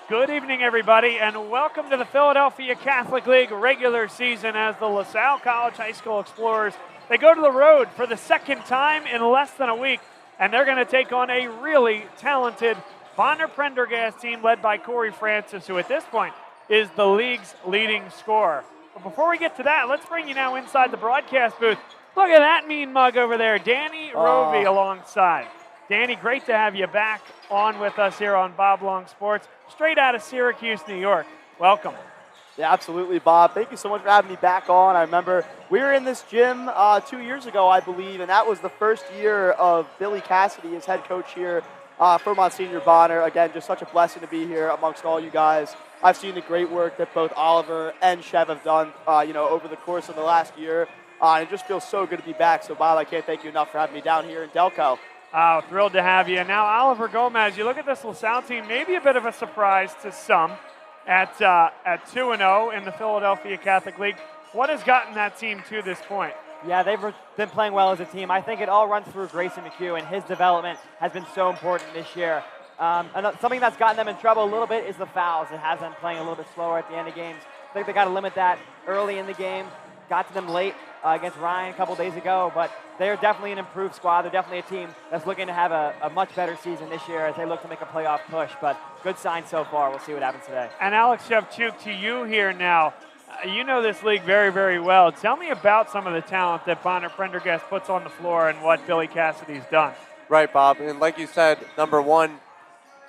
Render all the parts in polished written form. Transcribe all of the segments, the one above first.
Good evening, everybody, and welcome to the Philadelphia Catholic League regular season as the LaSalle College High School Explorers, they go to the road for the second time in less than a week, and they're going to take on a really talented Bonner-Prendergast team led by Corey Francis, who at this point is the league's leading scorer. But before we get to that, let's bring you now inside the broadcast booth. Look at that mean mug over there, Danny Rovey alongside. Danny, great to have you back on with us here on Bob Long Sports, straight out of Syracuse, New York. Welcome. Yeah, absolutely, Bob. Thank you so much for having me back on. I remember we were in this gym 2 years ago, I believe, and that was the first year of Billy Cassidy as head coach here for Monsignor Bonner. Again, just such a blessing to be here amongst all you guys. I've seen the great work that both Oliver and Chev have done, over the course of the last year. And it just feels so good to be back. So, Bob, I can't thank you enough for having me down here in Delco. Oh, thrilled to have you. Now, Oliver Gomez, you look at this LaSalle team, maybe a bit of a surprise to some at 2-0 in the Philadelphia Catholic League. What has gotten that team to this point? Yeah, they've been playing well as a team. I think it all runs through Grayson McHugh, and his development has been so important this year. And something that's gotten them in trouble a little bit is the fouls. It has them playing a little bit slower at the end of games. I think they got to limit that early in the game. Got to them late against Ryan a couple days ago, but they're definitely an improved squad. They're definitely a team that's looking to have a much better season this year as they look to make a playoff push, but good sign so far. We'll see what happens today. And Alex Shevchuk, to you here now. You know this league very, very well. Tell me about some of the talent that Bonner-Prendergast puts on the floor and what Billy Cassidy's done. Right, Bob. And like you said, number one,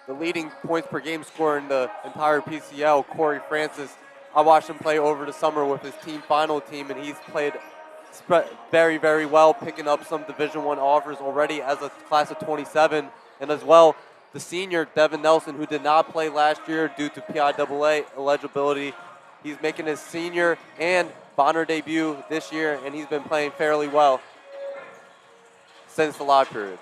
the leading points per game scorer in the entire PCL, Corey Francis. I watched him play over the summer with his final team, and he's played very, very well, picking up some Division I offers already as a class of 27. And as well, the senior, Devin Nelson, who did not play last year due to PIAA eligibility. He's making his senior and Bonner debut this year, and he's been playing fairly well since the live period.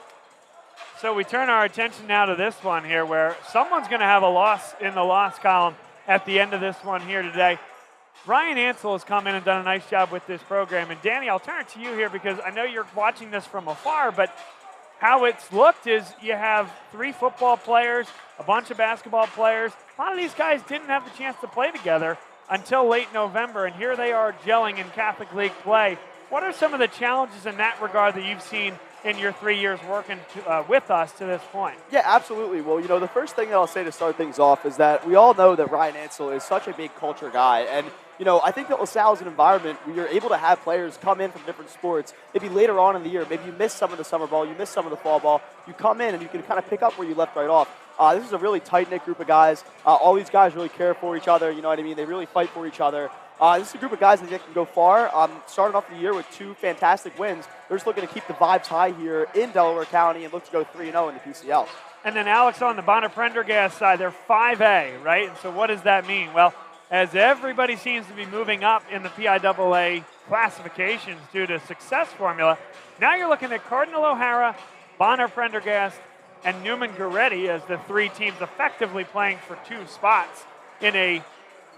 So we turn our attention now to this one here where someone's going to have a loss in the loss column at the end of this one here today. Ryan Ansel has come in and done a nice job with this program. And Danny, I'll turn it to you here because I know you're watching this from afar, but how it's looked is you have 3 football players, a bunch of basketball players. A lot of these guys didn't have the chance to play together until late November, and here they are gelling in Catholic League play. What are some of the challenges in that regard that you've seen in your 3 years working with us to this point? Yeah, absolutely. Well, the first thing that I'll say to start things off is that we all know that Ryan Ansel is such a big culture guy. And, I think that LaSalle is an environment where you're able to have players come in from different sports. Maybe later on in the year, maybe you miss some of the summer ball, you miss some of the fall ball. You come in and you can kind of pick up where you left right off. This is a really tight-knit group of guys. All these guys really care for each other. You know what I mean? They really fight for each other. This is a group of guys that can go far. Starting off the year with 2 fantastic wins. They're just looking to keep the vibes high here in Delaware County and look to go 3-0 in the PCL. And then Alex, on the Bonner-Prendergast side, they're 5A, right? And so what does that mean? Well, as everybody seems to be moving up in the PIAA classifications due to success formula, now you're looking at Cardinal O'Hara, Bonner-Prendergast, and Newman Goretti as the 3 teams effectively playing for 2 spots in a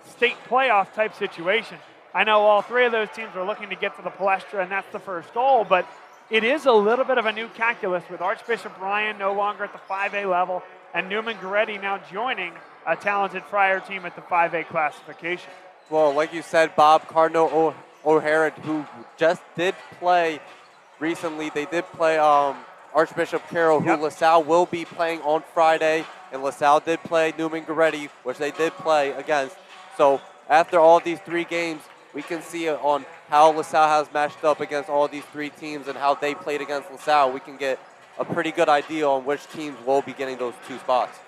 state playoff type situation. I know all 3 of those teams are looking to get to the Palestra, and that's the first goal, but it is a little bit of a new calculus with Archbishop Ryan no longer at the 5A level and Newman Goretti now joining a talented Friar team at the 5A classification. Well, like you said, Bob, Cardinal O'Hara, who just did play recently, they did play Archbishop Carroll, who LaSalle will be playing on Friday, and LaSalle did play Newman Goretti, which they did play against. So after all these 3 games, we can see on how LaSalle has matched up against all these 3 teams and how they played against LaSalle. We can get a pretty good idea on which teams will be getting those 2 spots.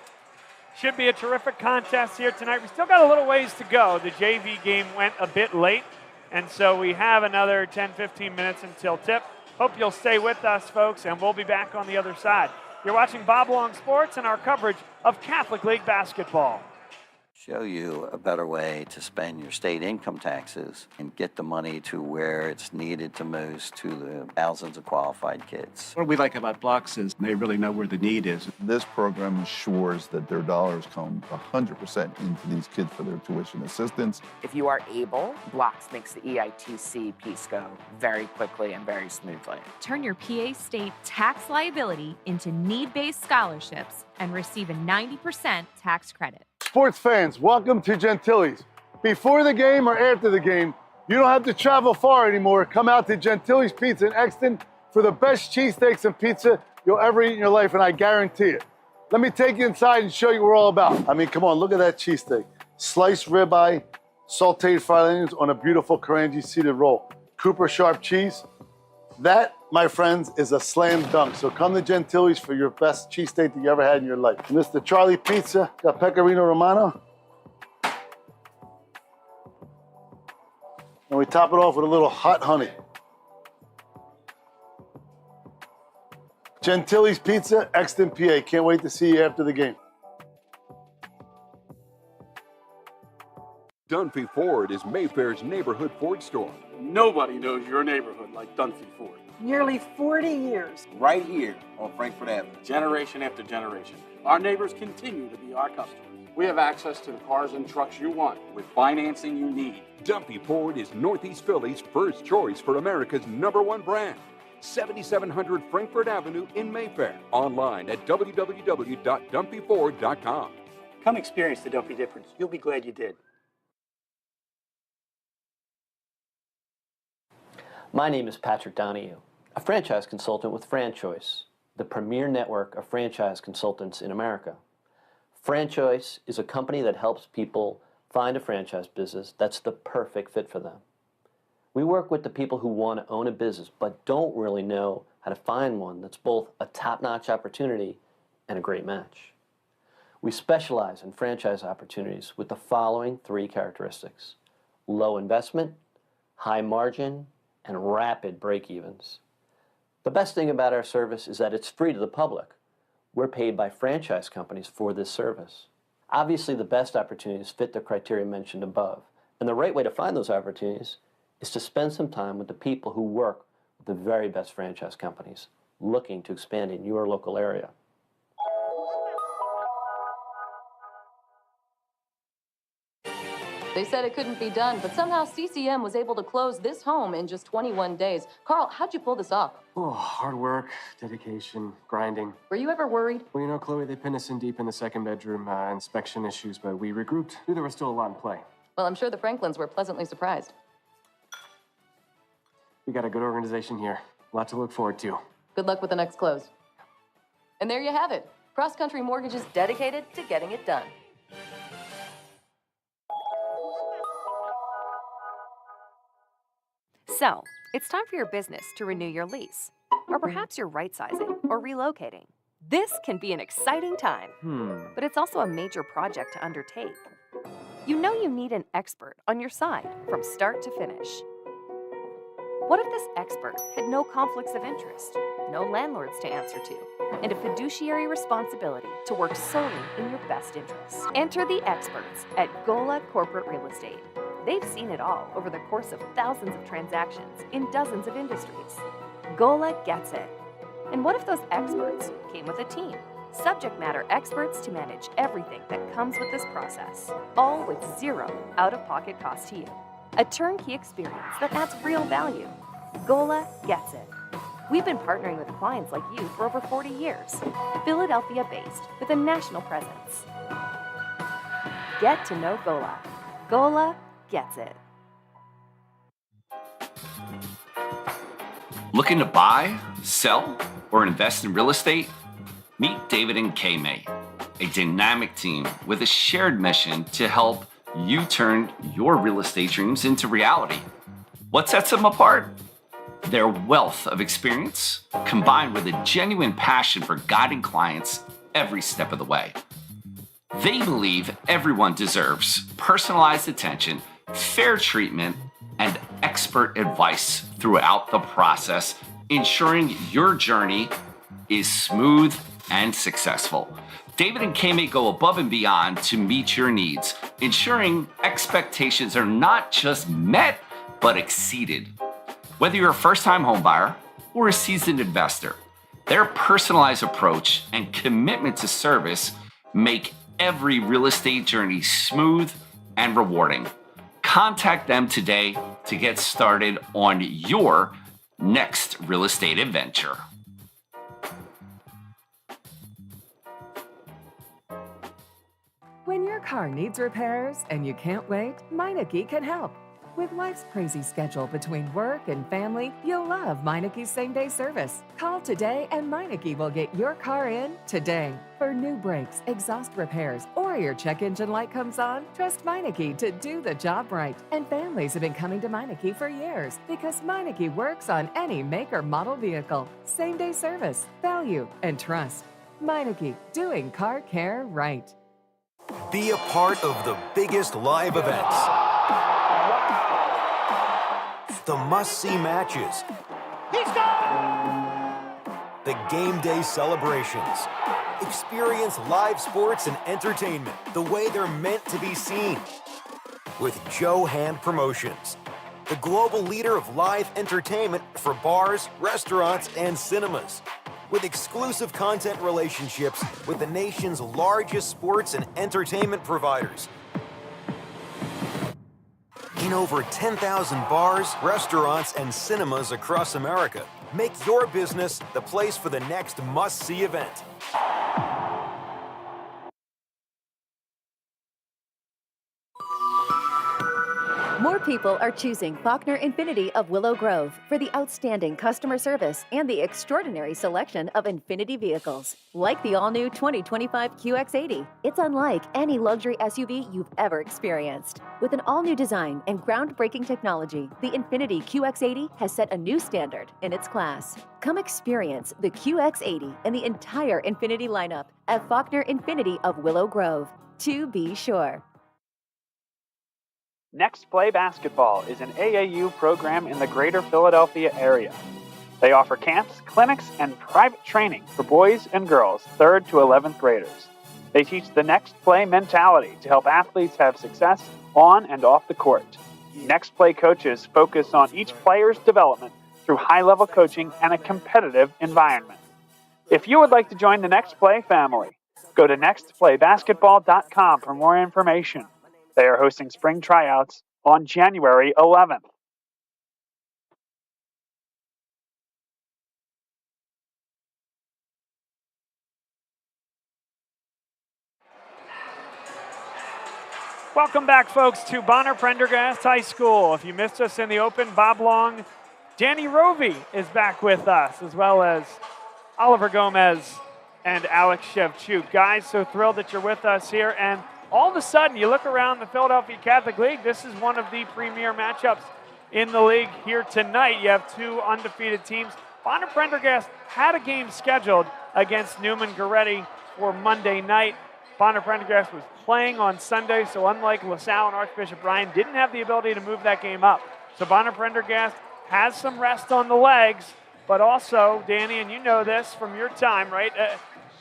Should be a terrific contest here tonight. We still got a little ways to go. The JV game went a bit late, and so we have another 10-15 minutes until tip. Hope you'll stay with us, folks, and we'll be back on the other side. You're watching Bob Long Sports and our coverage of Catholic League basketball. Show you a better way to spend your state income taxes and get the money to where it's needed to most to the thousands of qualified kids. What we like about Blocks is they really know where the need is. This program ensures that their dollars come 100% into these kids for their tuition assistance. If you are able, Blocks makes the EITC piece go very quickly and very smoothly. Turn your PA State tax liability into need-based scholarships and receive a 90% tax credit. sports fans, welcome to Gentili's. Before the game or after the game, you don't have to travel far anymore. Come out to Gentili's Pizza in Exton for the best cheesesteaks and pizza you'll ever eat in your life, and I guarantee it. Let me take you inside and show you what we're all about. I mean, come on, look at that cheesesteak. Sliced ribeye, sauteed fried onions on a beautiful Karanji seeded roll. Cooper sharp cheese. That, my friends, is a slam dunk. So come to Gentili's for your best cheesesteak that you ever had in your life. And this is the Charlie Pizza, got pecorino romano. And we top it off with a little hot honey. Gentili's Pizza, Exton, PA. Can't wait to see you after the game. Dunphy Ford is Mayfair's neighborhood Ford store. Nobody knows your neighborhood like Dunphy Ford. Nearly 40 years. Right here on Frankfurt Avenue. Generation after generation. Our neighbors continue to be our customers. We have access to the cars and trucks you want with financing you need. Dunphy Ford is Northeast Philly's first choice for America's #1 brand. 7700 Frankfurt Avenue in Mayfair. Online at www.dunphyford.com. Come experience the Dunphy difference. You'll be glad you did. My name is Patrick Donahue, a franchise consultant with FranChoice, the premier network of franchise consultants in America. FranChoice is a company that helps people find a franchise business that's the perfect fit for them. We work with the people who want to own a business but don't really know how to find one that's both a top-notch opportunity and a great match. We specialize in franchise opportunities with the following 3 characteristics: low investment, high margin, and rapid break-evens. The best thing about our service is that it's free to the public. We're paid by franchise companies for this service. Obviously, the best opportunities fit the criteria mentioned above, and the right way to find those opportunities is to spend some time with the people who work with the very best franchise companies looking to expand in your local area. They said it couldn't be done, but somehow CCM was able to close this home in just 21 days. Carl, how'd you pull this off? Oh, hard work, dedication, grinding. Were you ever worried? Well, you know, Chloe, they pinned us in deep in the second bedroom, inspection issues, but we regrouped. Knew there was still a lot in play. Well, I'm sure the Franklins were pleasantly surprised. We got a good organization here. A lot to look forward to. Good luck with the next close. And there you have it. Cross Country Mortgage is dedicated to getting it done. So, it's time for your business to renew your lease. Or perhaps you're right-sizing or relocating. This can be an exciting time, but it's also a major project to undertake. You know you need an expert on your side from start to finish. What if this expert had no conflicts of interest, no landlords to answer to, and a fiduciary responsibility to work solely in your best interests? Enter the experts at Gola Corporate Real Estate. They've seen it all over the course of thousands of transactions in dozens of industries. Gola gets it. And what if those experts came with a team? Subject matter experts to manage everything that comes with this process, all with zero out-of-pocket cost to you. A turnkey experience that adds real value. Gola gets it. We've been partnering with clients like you for over 40 years, Philadelphia-based with a national presence. Get to know Gola. Gola gets it. Looking to buy, sell, or invest in real estate? Meet David and Kay May, a dynamic team with a shared mission to help you turn your real estate dreams into reality. What sets them apart? Their wealth of experience, combined with a genuine passion for guiding clients every step of the way. They believe everyone deserves personalized attention, fair treatment, and expert advice throughout the process, ensuring your journey is smooth and successful. David and Kay may go above and beyond to meet your needs, ensuring expectations are not just met, but exceeded. Whether you're a first-time homebuyer or a seasoned investor, their personalized approach and commitment to service make every real estate journey smooth and rewarding. Contact them today to get started on your next real estate adventure. When you're your car needs repairs and you can't wait, Meineke can help. With life's crazy schedule between work and family, you'll love Meineke's same-day service. Call today and Meineke will get your car in today. For new brakes, exhaust repairs, or your check engine light comes on, trust Meineke to do the job right. And families have been coming to Meineke for years because Meineke works on any make or model vehicle. Same-day service, value, and trust. Meineke, doing car care right. Be a part of the biggest live events. The must-see matches. The game day celebrations. Experience live sports and entertainment the way they're meant to be seen. With Joe Hand Promotions, the global leader of live entertainment for bars, restaurants, and cinemas. With exclusive content relationships with the nation's largest sports and entertainment providers. In over 10,000 bars, restaurants, and cinemas across America. Make your business the place for the next must-see event. More people are choosing Faulkner Infiniti of Willow Grove for the outstanding customer service and the extraordinary selection of Infiniti vehicles. Like the all-new 2025 QX80, it's unlike any luxury SUV you've ever experienced. With an all-new design and groundbreaking technology, the Infiniti QX80 has set a new standard in its class. Come experience the QX80 and the entire Infiniti lineup at Faulkner Infiniti of Willow Grove. To be sure. Next Play Basketball is an AAU program in the greater Philadelphia area. They offer camps, clinics, and private training for boys and girls, 3rd to 11th graders. They teach the Next Play mentality to help athletes have success on and off the court. Next Play coaches focus on each player's development through high-level coaching and a competitive environment. If you would like to join the Next Play family, go to nextplaybasketball.com for more information. They are hosting spring tryouts on January 11th. Welcome back, folks, to Bonner-Prendergast High School. If you missed us in the open, Bob Long, Danny Rovey is back with us, as well as Oliver Gomez and Alex Shevchuk. Guys, so thrilled that you're with us here. And all of a sudden, you look around the Philadelphia Catholic League, this is one of the premier matchups in the league here tonight. You have two undefeated teams. Bonner-Prendergast had a game scheduled against Newman Goretti for Monday night. Bonner-Prendergast was playing on Sunday, so unlike LaSalle and Archbishop Ryan, didn't have the ability to move that game up. So Bonner-Prendergast has some rest on the legs, but also, Danny, and you know this from your time, right?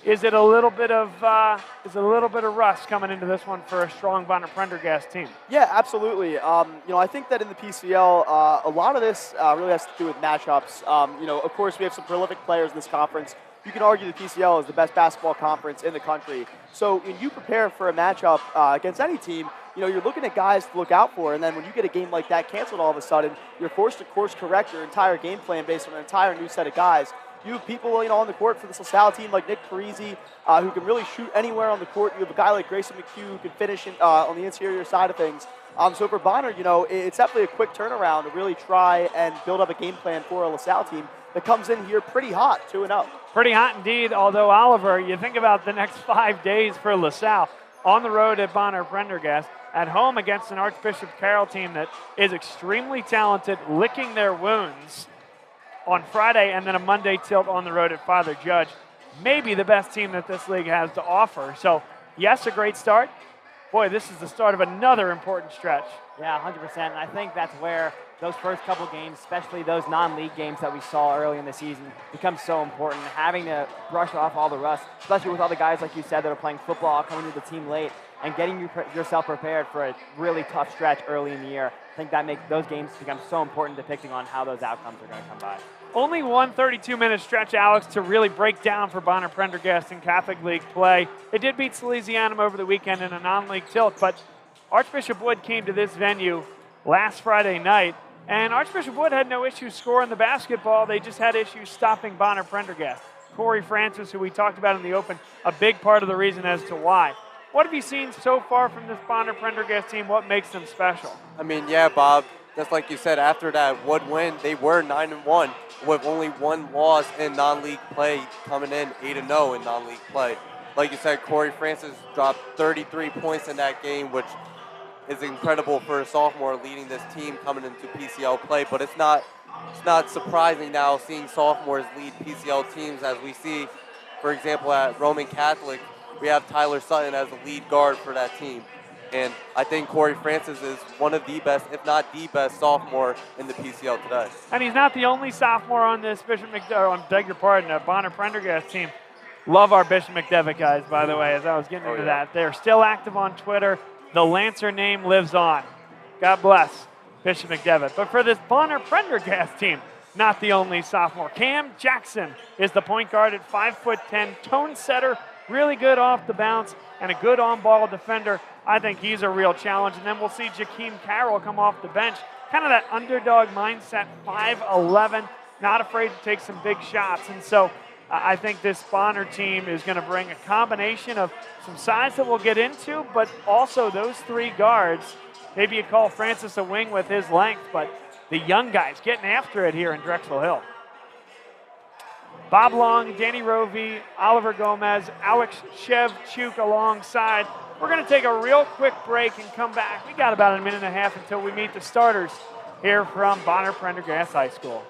Is it a little bit of rust coming into this one for a strong Bonner-Prendergast team? Yeah, absolutely. I think that in the PCL, a lot of this really has to do with matchups. Of course, we have some prolific players in this conference. You can argue the PCL is the best basketball conference in the country. So when you prepare for a matchup against any team, you're looking at guys to look out for. And then when you get a game like that canceled all of a sudden, you're forced to course correct your entire game plan based on an entire new set of guys. You have people, on the court for this LaSalle team like Nick Parisi, who can really shoot anywhere on the court. You have a guy like Grayson McHugh who can finish on the interior side of things. So for Bonner, it's definitely a quick turnaround to really try and build up a game plan for a LaSalle team that comes in here pretty hot, 2-0. Pretty hot indeed, although, Oliver, you think about the next 5 days for LaSalle. On the road at Bonner-Prendergast, at home against an Archbishop Carroll team that is extremely talented, licking their wounds on Friday, and then a Monday tilt on the road at Father Judge. Maybe the best team that this league has to offer. So, yes, a great start. Boy, this is the start of another important stretch. Yeah, 100%. And I think that's where those first couple games, especially those non-league games that we saw early in the season, become so important. Having to brush off all the rust, especially with all the guys, like you said, that are playing football, coming to the team late, and getting yourself prepared for a really tough stretch early in the year. I think that makes those games become so important, depicting on how those outcomes are going to come by. Only one 32-minute stretch, Alex, to really break down for Bonner-Prendergast in Catholic League play. They did beat Salesianum over the weekend in a non-league tilt, but Archbishop Wood came to this venue last Friday night, and Archbishop Wood had no issue scoring the basketball. They just had issues stopping Bonner-Prendergast. Corey Francis, who we talked about in the open, a big part of the reason as to why. What have you seen so far from this Bonner-Prendergast team? What makes them special? I mean, yeah, Bob, just like you said, after that Wood win, they were 9-1 with only one loss in non-league play, coming in 8-0 in non-league play. Like you said, Corey Francis dropped 33 points in that game, which is incredible for a sophomore leading this team coming into PCL play. But it's not surprising now seeing sophomores lead PCL teams, as we see, for example, at Roman Catholic, we have Tyler Sutton as the lead guard for that team. And I think Corey Francis is one of the best, if not the best, sophomore in the PCL today. And he's not the only sophomore on this Bonner-Prendergast team. Love our Bishop McDevitt guys, by the way, as I was getting into that. They're still active on Twitter. The Lancer name lives on. God bless Bishop McDevitt. But for this Bonner-Prendergast team, not the only sophomore. Cam Jackson is the point guard at 5'10", tone setter, really good off the bounce, and a good on-ball defender. I think he's a real challenge. And then we'll see Jakeem Carroll come off the bench. Kind of that underdog mindset, 5'11", not afraid to take some big shots. And so I think this Bonner team is going to bring a combination of some size that we'll get into, but also those three guards. Maybe you call Francis a wing with his length, but the young guys getting after it here in Drexel Hill. Bob Long, Danny Rovey, Oliver Gomez, Alex Shevchuk alongside. We're going to take a real quick break and come back. We got about a minute and a half until we meet the starters here from Bonner-Prendergast High School.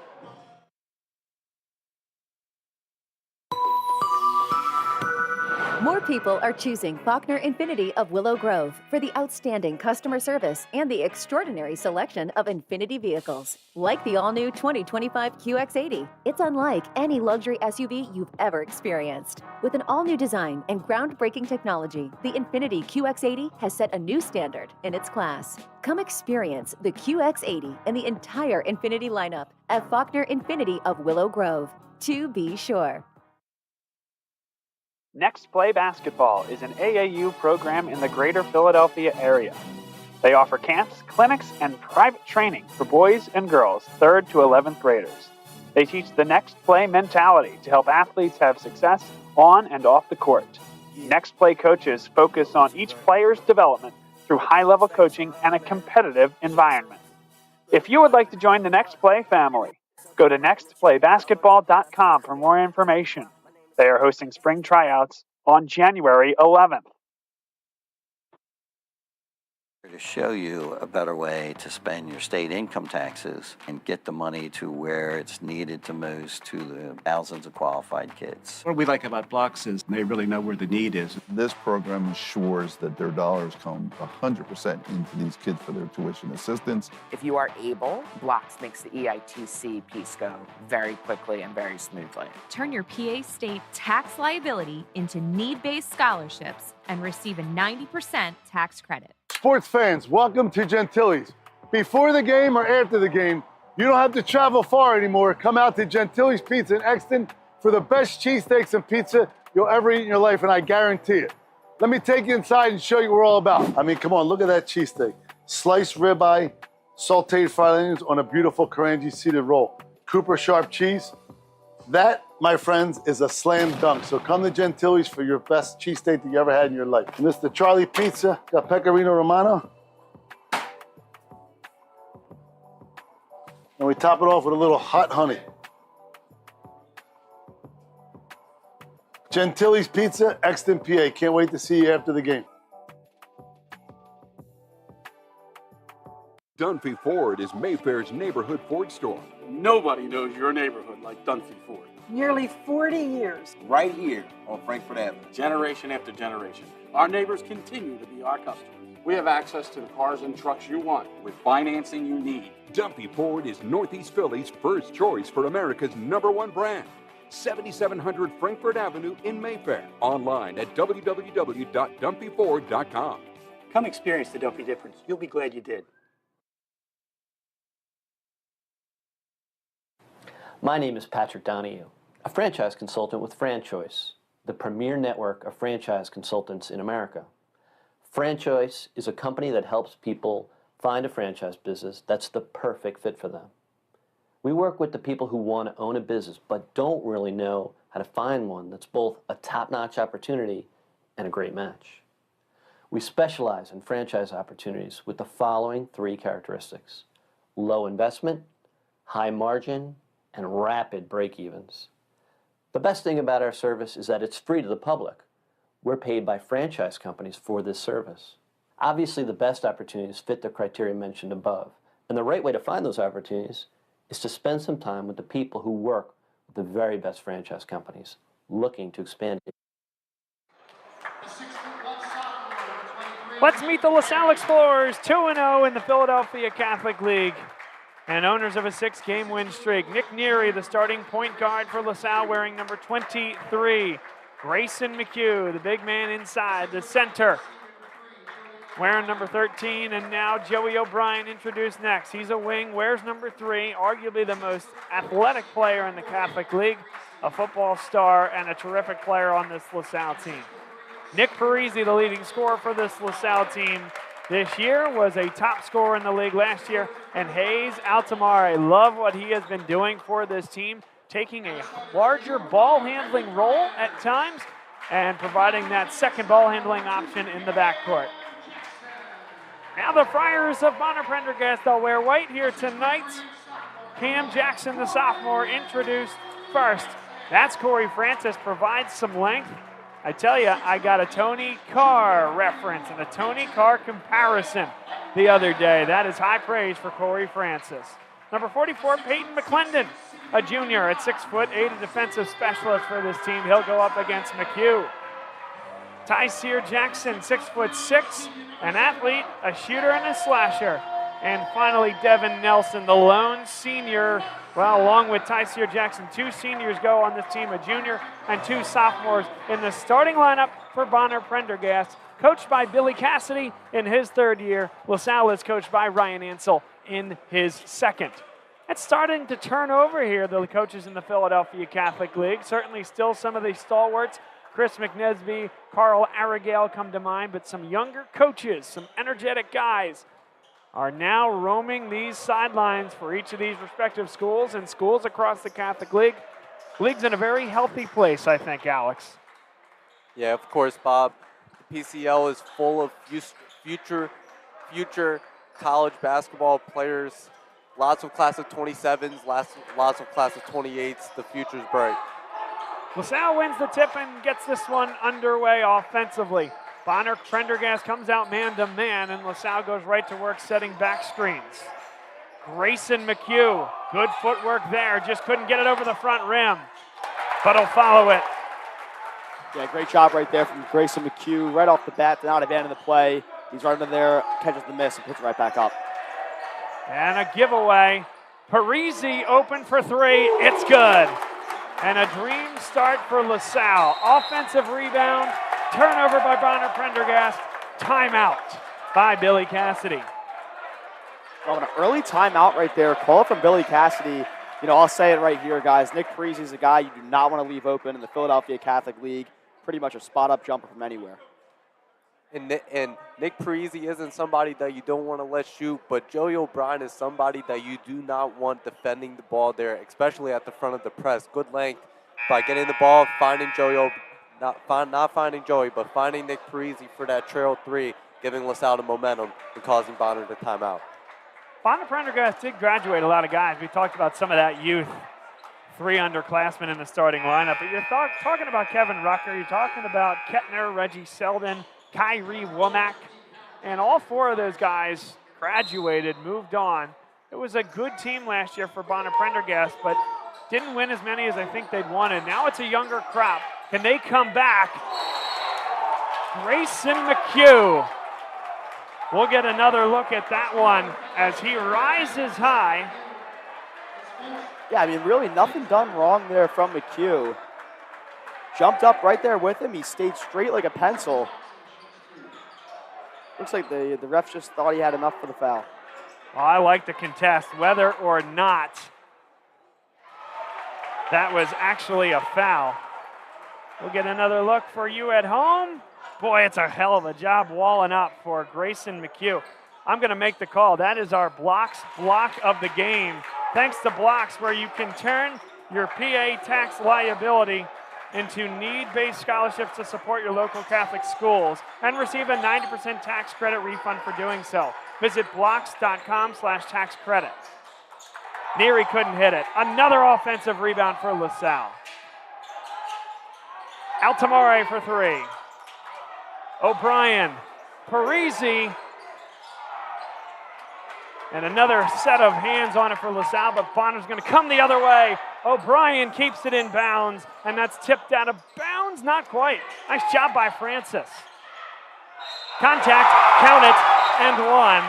More people are choosing Faulkner Infiniti of Willow Grove for the outstanding customer service and the extraordinary selection of Infiniti vehicles. Like the all-new 2025 QX80, it's unlike any luxury SUV you've ever experienced. With an all-new design and groundbreaking technology, the Infiniti QX80 has set a new standard in its class. Come experience the QX80 and the entire Infiniti lineup at Faulkner Infiniti of Willow Grove. To be sure. Next Play Basketball is an AAU program in the greater Philadelphia area. They offer camps, clinics, and private training for boys and girls, 3rd to 11th graders. They teach the next play mentality to help athletes have success on and off the court. Next Play coaches focus on each player's development through high-level coaching and a competitive environment. If you would like to join the Next Play family, go to nextplaybasketball.com for more information. They are hosting spring tryouts on January 11th. To show you a better way to spend your state income taxes and get the money to where it's needed to most to the thousands of qualified kids. What we like about Blocks is they really know where the need is. This program ensures that their dollars come 100% into these kids for their tuition assistance. If you are able, Blocks makes the EITC piece go very quickly and very smoothly. Turn your PA State tax liability into need-based scholarships and receive a 90% tax credit. Sports fans, welcome to Gentili's. Before the game or after the game, you don't have to travel far anymore. Come out to Gentili's Pizza in Exton for the best cheesesteaks and pizza you'll ever eat in your life, and I guarantee it. Let me take you inside and show you what we're all about. I mean, come on, look at that cheesesteak. Sliced ribeye, sauteed fried onions on a beautiful Karanji seeded roll. Cooper sharp cheese. That, my friends, is a slam dunk. So come to Gentili's for your best cheesesteak that you ever had in your life. And this is the Charlie Pizza, got pecorino romano. And we top it off with a little hot honey. Gentili's Pizza, Exton, PA. Can't wait to see you after the game. Dunphy Ford is Mayfair's neighborhood Ford store. Nobody knows your neighborhood like Dunphy Ford. Nearly 40 years. Right here on Frankfurt Avenue. Generation after generation. Our neighbors continue to be our customers. We have access to the cars and trucks you want with financing you need. Dunphy Ford is Northeast Philly's first choice for America's #1 brand. 7700 Frankfurt Avenue in Mayfair. Online at www.dunphyford.com. Come experience the Dunphy difference. You'll be glad you did. My name is Patrick Donahue, a franchise consultant with FranChoice, the premier network of franchise consultants in America. FranChoice is a company that helps people find a franchise business that's the perfect fit for them. We work with the people who want to own a business but don't really know how to find one that's both a top-notch opportunity and a great match. We specialize in franchise opportunities with the following 3 characteristics: low investment, high margin, and rapid break-evens. The best thing about our service is that it's free to the public. We're paid by franchise companies for this service. Obviously, the best opportunities fit the criteria mentioned above, and the right way to find those opportunities is to spend some time with the people who work with the very best franchise companies looking to expand. Let's meet the LaSalle Explorers, 2-0 in the Philadelphia Catholic League, and owners of a 6-game win streak. Nick Neary, the starting point guard for LaSalle, wearing number 23. Grayson McHugh, the big man inside, the center, wearing number 13, and now Joey O'Brien introduced next. He's a wing, wears number 3, arguably the most athletic player in the Catholic League, a football star, and a terrific player on this LaSalle team. Nick Parisi, the leading scorer for this LaSalle team this year, was a top scorer in the league last year, and Hayes Altamare, love what he has been doing for this team, taking a larger ball handling role at times and providing that second ball handling option in the backcourt. Now the Friars of Bonner-Prendergast, they'll wear white here tonight. Cam Jackson, the sophomore, introduced first. That's Corey Francis, provides some length. I tell you, I got a Tony Carr reference and a Tony Carr comparison the other day. That is high praise for Corey Francis. Number 44, Peyton McClendon, a junior at 6'8", a defensive specialist for this team. He'll go up against McHugh. Tyseer Jackson, 6'6", an athlete, a shooter, and a slasher. And finally, Devin Nelson, the lone senior. Well, along with Tyseer Jackson, 2 seniors go on this team, a junior and 2 sophomores in the starting lineup for Bonner-Prendergast. Coached by Billy Cassidy in his 3rd year. LaSalle is coached by Ryan Ansell in his 2nd. It's starting to turn over here, the coaches in the Philadelphia Catholic League. Certainly still some of the stalwarts. Chris McNesby, Carl Arregale come to mind, but some younger coaches, some energetic guys are now roaming these sidelines for each of these respective schools and schools across the Catholic League. League's in a very healthy place, I think, Alex. Yeah, of course, Bob. The PCL is full of future college basketball players. Lots of class of 27s, lots of class of 28s. The future's bright. LaSalle wins the tip and gets this one underway offensively. Bonner-Prendergast comes out man-to-man, and LaSalle goes right to work setting back screens. Grayson McHugh, good footwork there, just couldn't get it over the front rim, but he'll follow it. Yeah, great job right there from Grayson McHugh. Right off the bat, not abandon the play. He's right in there, catches the miss, and puts it right back up. And a giveaway. Parisi open for 3, it's good. And a dream start for LaSalle. Offensive rebound, turnover by Bonner-Prendergast, timeout by Billy Cassidy. Well, an early timeout right there, call from Billy Cassidy. You know, I'll say it right here, guys. Nick Parisi is a guy you do not want to leave open in the Philadelphia Catholic League. Pretty much a spot-up jumper from anywhere. And Nick Parisi isn't somebody that you don't want to let shoot, but Joey O'Brien is somebody that you do not want defending the ball there, especially at the front of the press. Good length by getting the ball, finding Joey, not finding Joey, but finding Nick Parisi for that trail 3, giving LaSalle the momentum and causing Bonner to timeout. Bonner-Prendergast did graduate a lot of guys. We talked about some of that youth, 3 underclassmen in the starting lineup. But you're talking about Kevin Rucker, you're talking about Kettner, Reggie Selden, Kyrie Womack, and all 4 of those guys graduated, moved on. It was a good team last year for Bonner-Prendergast, but didn't win as many as I think they'd wanted. Now it's a younger crop. Can they come back? Grayson McHugh. We'll get another look at that one as he rises high. Yeah, I mean, really nothing done wrong there from McHugh. Jumped up right there with him. He stayed straight like a pencil. Looks like the refs just thought he had enough for the foul. Well, I like to contest whether or not that was actually a foul. We'll get another look for you at home. Boy, it's a hell of a job walling up for Grayson McHugh. I'm going to make the call. That is our block of the game. Thanks to Blocks, where you can turn your PA tax liability into need-based scholarships to support your local Catholic schools and receive a 90% tax credit refund for doing so. Visit blocks.com/tax credit. Neary couldn't hit it. Another offensive rebound for LaSalle. Altamare for three. O'Brien, Parisi, and another set of hands on it for LaSalle, but Bonner's going to come the other way. O'Brien keeps it in bounds, and that's tipped out of bounds. Not quite. Nice job by Francis. Contact, count it, and one.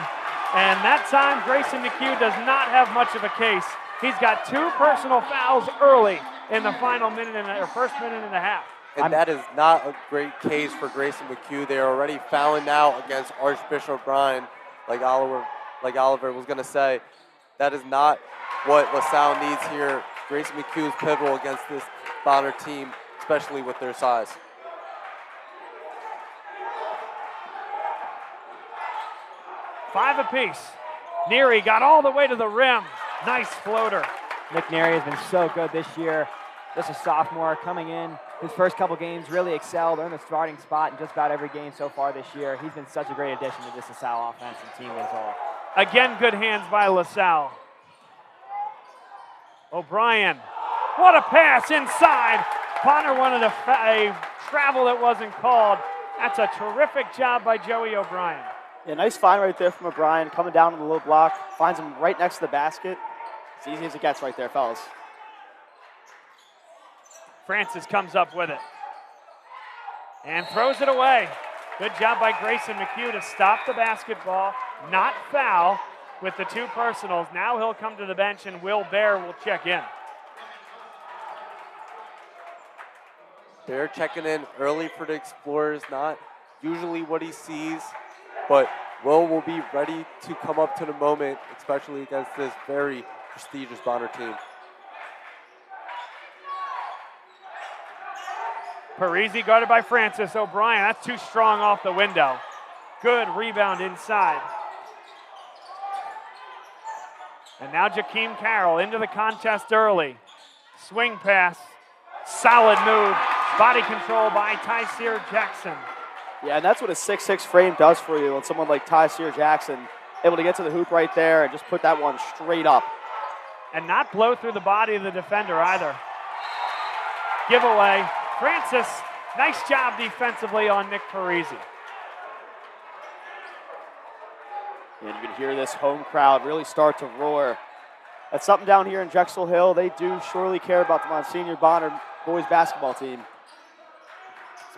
And that time, Grayson McHugh does not have much of a case. He's got 2 personal fouls early in the final minute or first minute and a half. And that is not a great case for Grayson McHugh. They're already fouling now against Archbishop Bryan, like Oliver was going to say. That is not what LaSalle needs here. Grayson McHugh is pivotal against this Bonner team, especially with their size. Five apiece. Neary got all the way to the rim. Nice floater. Nick Neary has been so good this year. Just a sophomore coming in. His first couple games really excelled, earned a starting spot in just about every game so far this year. He's been such a great addition to this LaSalle offense and team as a whole. Again, good hands by LaSalle. O'Brien, what a pass inside. Bonner wanted a travel that wasn't called. That's a terrific job by Joey O'Brien. Yeah, nice find right there from O'Brien, coming down on the low block, finds him right next to the basket. It's easy as it gets right there, fellas. Francis comes up with it and throws it away. Good job by Grayson McHugh to stop the basketball, not foul with the 2 personals. Now he'll come to the bench and Will Bear will check in. Bear checking in early for the Explorers, not usually what he sees, but Will be ready to come up to the moment, especially against this very prestigious Bonner team. Parisi guarded by Francis. O'Brien, that's too strong off the window. Good rebound inside. And now Jakeem Carroll into the contest early. Swing pass, solid move. Body control by Tyseer Jackson. Yeah, and that's what a 6'6" frame does for you. And someone like Tyseer Jackson able to get to the hoop right there and just put that one straight up. And not blow through the body of the defender either. Giveaway. Francis, nice job defensively on Nick Parisi. And you can hear this home crowd really start to roar. That's something down here in Drexel Hill. They do surely care about the Monsignor Bonner boys basketball team.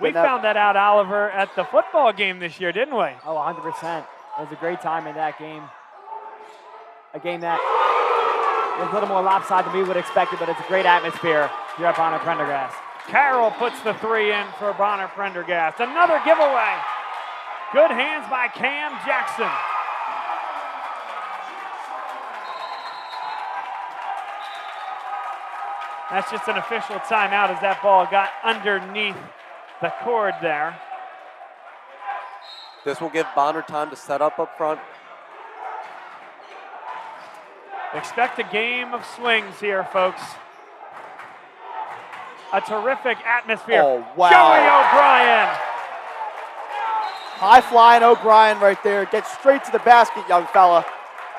We found that out, Oliver, at the football game this year, didn't we? Oh, 100%. It was a great time in that game. A game that was a little more lopsided than we would have expected, but it's a great atmosphere here at Bonner-Prendergast. Carroll puts the 3 in for Bonner-Prendergast. Another giveaway. Good hands by Cam Jackson. That's just an official timeout as that ball got underneath the cord there. This will give Bonner time to set up front. Expect a game of swings here, folks. A terrific atmosphere. Oh, wow. Joey O'Brien. High flying O'Brien right there. Gets straight to the basket, young fella.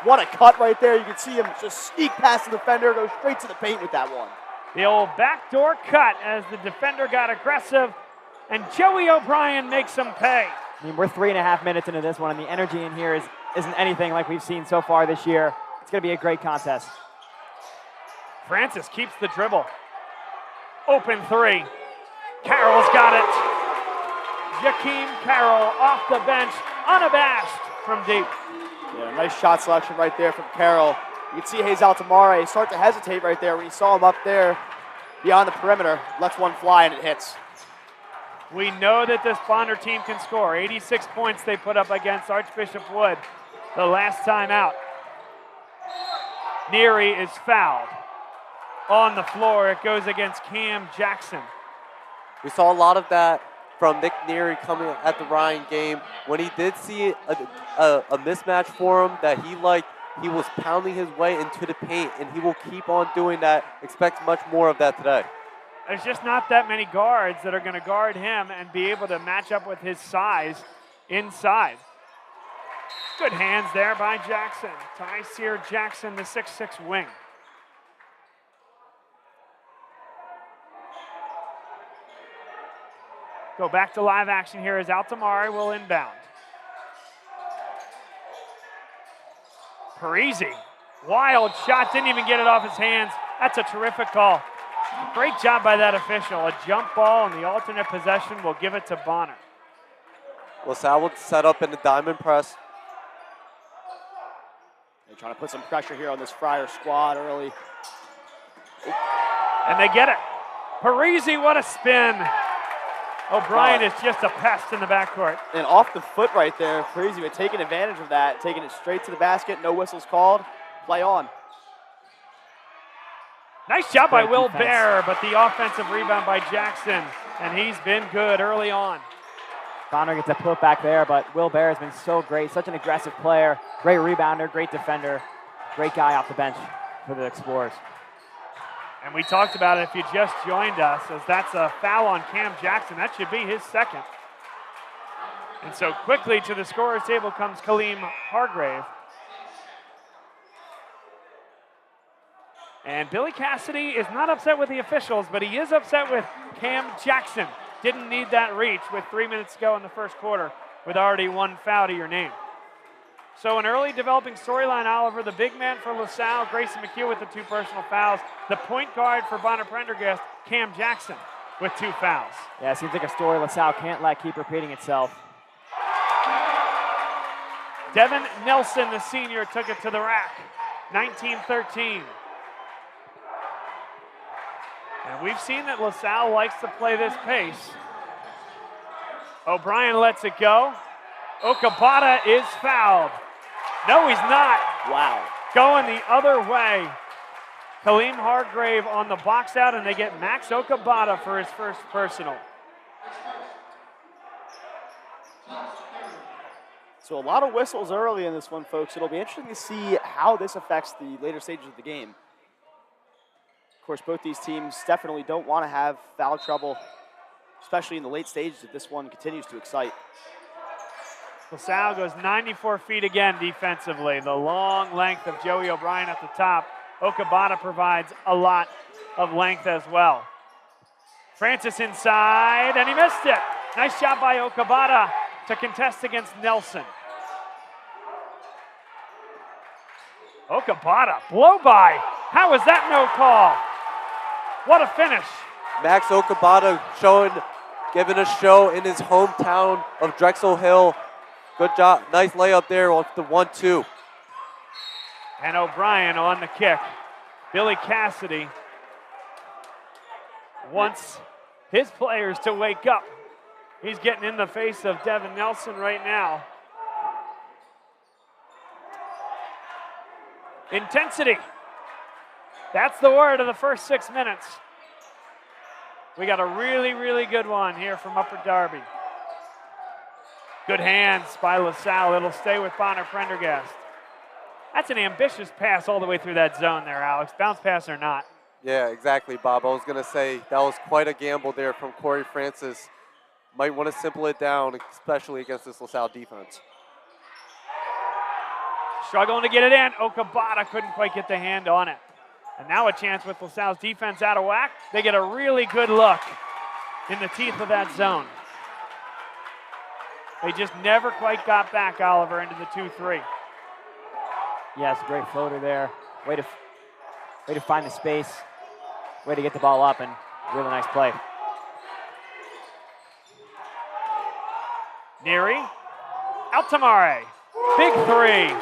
What a cut right there. You can see him just sneak past the defender, go straight to the paint with that one. The old backdoor cut as the defender got aggressive, and Joey O'Brien makes him pay. I mean, we're 3.5 minutes into this one, and the energy in here isn't anything like we've seen so far this year. It's going to be a great contest. Francis keeps the dribble. Open 3. Carroll's got it. Jakeem Carroll off the bench, unabashed from deep. Yeah, nice shot selection right there from Carroll. You can see Hayes Altamare start to hesitate right there when he saw him up there beyond the perimeter. Lets one fly and it hits. We know that this Bonner team can score. 86 points they put up against Archbishop Wood the last time out. Neary is fouled. On the floor, it goes against Cam Jackson. We saw a lot of that from Nick Neary coming at the Ryan game. When he did see a mismatch for him that he liked, he was pounding his way into the paint, and he will keep on doing that. Expect much more of that today. There's just not that many guards that are going to guard him and be able to match up with his size inside. Good hands there by Jackson. Tyseer Jackson, the 6'6" wing. Go back to live action here as Altamari will inbound. Parisi, wild shot, didn't even get it off his hands. That's a terrific call. Great job by that official. A jump ball and the alternate possession will give it to Bonner. LaSalle will set up in the diamond press. They're trying to put some pressure here on this Friar squad early. And they get it. Parisi, what a spin. O'Brien is just a pest in the backcourt. And off the foot right there, Parisi had taken advantage of that, taking it straight to the basket. No whistles called. Play on. Nice job by Will Bear, but the offensive rebound by Jackson, and he's been good early on. Bonner gets a put back there, but Will Bear has been so great, such an aggressive player, great rebounder, great defender, great guy off the bench for the Explorers. And we talked about it if you just joined us, as that's a foul on Cam Jackson. That should be his second. And so quickly to the scorer's table comes Kaleem Hargrave. And Billy Cassidy is not upset with the officials, but he is upset with Cam Jackson. Didn't need that reach with 3 minutes to go in the first quarter with already one foul to your name. So an early developing storyline, Oliver, the big man for LaSalle, Grayson McHugh with the 2 personal fouls. The point guard for Bonner-Prendergast, Cam Jackson with 2 fouls. Yeah, it seems like a story LaSalle can't let keep repeating itself. Devin Nelson, the senior, took it to the rack. 19-13. And we've seen that LaSalle likes to play this pace. O'Brien lets it go. Okabata is fouled. No, he's not. Wow. Going the other way. Kaleem Hargrave on the box out, and they get Max Okabata for his first personal. So a lot of whistles early in this one, folks. It'll be interesting to see how this affects the later stages of the game. Of course, both these teams definitely don't want to have foul trouble, especially in the late stages if this one continues to excite. LaSalle goes 94 feet again defensively. The long length of Joey O'Brien at the top. Okabata provides a lot of length as well. Francis inside, and he missed it. Nice job by Okabata to contest against Nelson. Okabata, blow by. How was that no call? What a finish. Max Okabata giving a show in his hometown of Drexel Hill. Good job, nice layup there off the 1-2. And O'Brien on the kick. Billy Cassidy wants his players to wake up. He's getting in the face of Devin Nelson right now. Intensity. That's the word of the first 6 minutes. We got a really, really good one here from Upper Darby. Good hands by LaSalle. It'll stay with Bonner-Prendergast. That's an ambitious pass all the way through that zone there, Alex. Bounce pass or not. Yeah, exactly, Bob. I was going to say that was quite a gamble there from Corey Francis. Might want to simple it down, especially against this LaSalle defense. Struggling to get it in. Okabata couldn't quite get the hand on it. And now a chance with LaSalle's defense out of whack. They get a really good look in the teeth of that zone. They just never quite got back, Oliver, into the 2-3. Yes, great floater there. Way to find the space. Way to get the ball up, and really nice play. Neary, Altamare, big 3.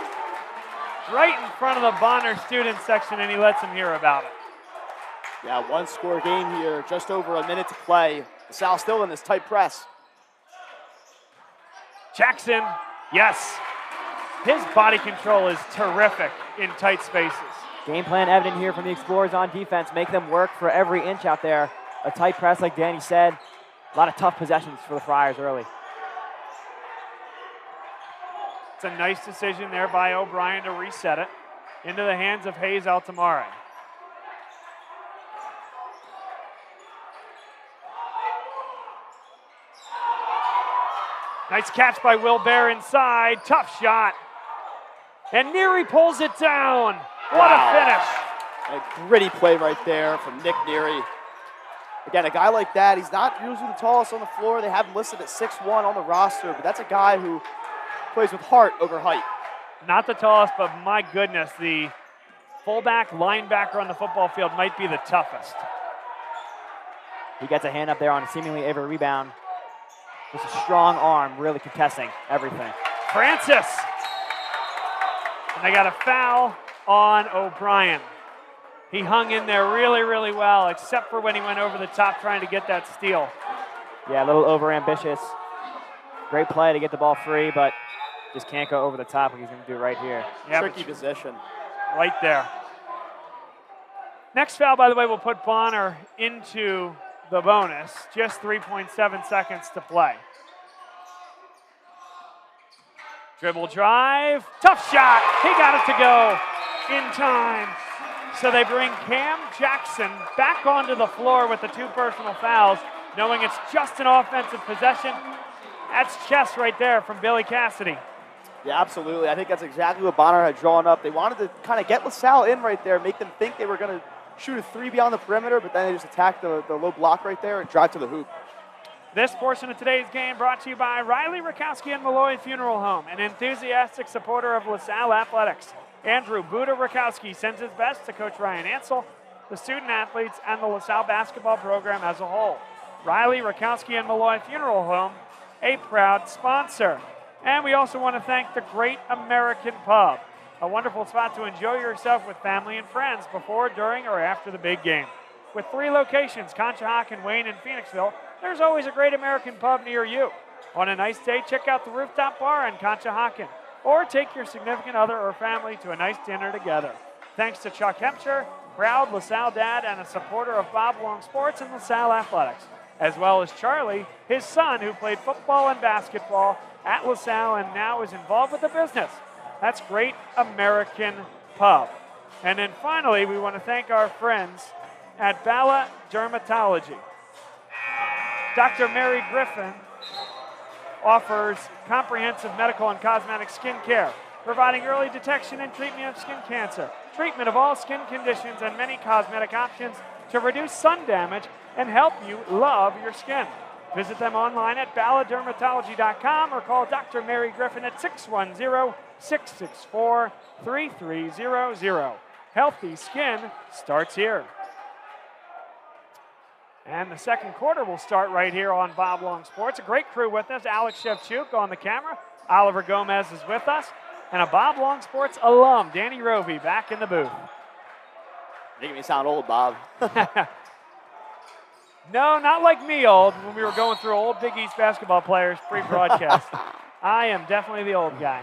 Right in front of the Bonner student section, and he lets them hear about it. Yeah, 1-score game here, just over a minute to play. LaSalle still in this tight press. Jackson, yes. His body control is terrific in tight spaces. Game plan evident here from the Explorers on defense. Make them work for every inch out there. A tight press, like Danny said. A lot of tough possessions for the Friars early. It's a nice decision there by O'Brien to reset it into the hands of Hayes Altamare. Nice catch by Will Bear inside. Tough shot. And Neary pulls it down. What a finish. A gritty play right there from Nick Neary. Again, a guy like that, he's not usually the tallest on the floor. They have him listed at 6'1" on the roster, but that's a guy who plays with heart over height. Not the tallest, but my goodness, the fullback linebacker on the football field might be the toughest. He gets a hand up there on seemingly every rebound. Just a strong arm, really contesting everything. Francis. And they got a foul on O'Brien. He hung in there really, really well, except for when he went over the top trying to get that steal. Yeah, a little overambitious. Great play to get the ball free, but just can't go over the top like he's going to do right here. Yeah, tricky position. Right there. Next foul, by the way, will put Bonner into the bonus. Just 3.7 seconds to play. Dribble drive. Tough shot. He got it to go in time. So they bring Cam Jackson back onto the floor with the 2 personal fouls, knowing it's just an offensive possession. That's chess right there from Billy Cassidy. Yeah, absolutely. I think that's exactly what Bonner had drawn up. They wanted to kind of get LaSalle in right there, make them think they were going to shoot a 3 beyond the perimeter, but then they just attacked the low block right there and drive to the hoop. This portion of today's game brought to you by Riley Rakowski and Malloy Funeral Home, an enthusiastic supporter of LaSalle athletics. Andrew Buda Rakowski sends his best to Coach Ryan Ansel, the student athletes, and the LaSalle basketball program as a whole. Riley Rakowski and Malloy Funeral Home, a proud sponsor. And we also want to thank the Great American Pub, a wonderful spot to enjoy yourself with family and friends before, during, or after the big game. With 3 locations, Conshohocken, Wayne, and Phoenixville, there's always a Great American Pub near you. On a nice day, check out the rooftop bar in Conshohocken, or take your significant other or family to a nice dinner together. Thanks to Chuck Hempshire, proud LaSalle dad and a supporter of Bob Long Sports and LaSalle athletics, as well as Charlie, his son, who played football and basketball at LaSalle and now is involved with the business. That's Great American Pub. And then finally, we want to thank our friends at Bala Dermatology. Dr. Mary Griffin offers comprehensive medical and cosmetic skin care, providing early detection and treatment of skin cancer, treatment of all skin conditions, and many cosmetic options to reduce sun damage and help you love your skin. Visit them online at balladermatology.com or call Dr. Mary Griffin at 610-664-3300. Healthy skin starts here. And the second quarter will start right here on Bob Long Sports. A great crew with us. Alex Shevchuk on the camera. Oliver Gomez is with us. And a Bob Long Sports alum, Danny Rovey, back in the booth. Making me sound old, Bob. No, not like me old, when we were going through old Big East basketball players pre-broadcast. I am definitely the old guy.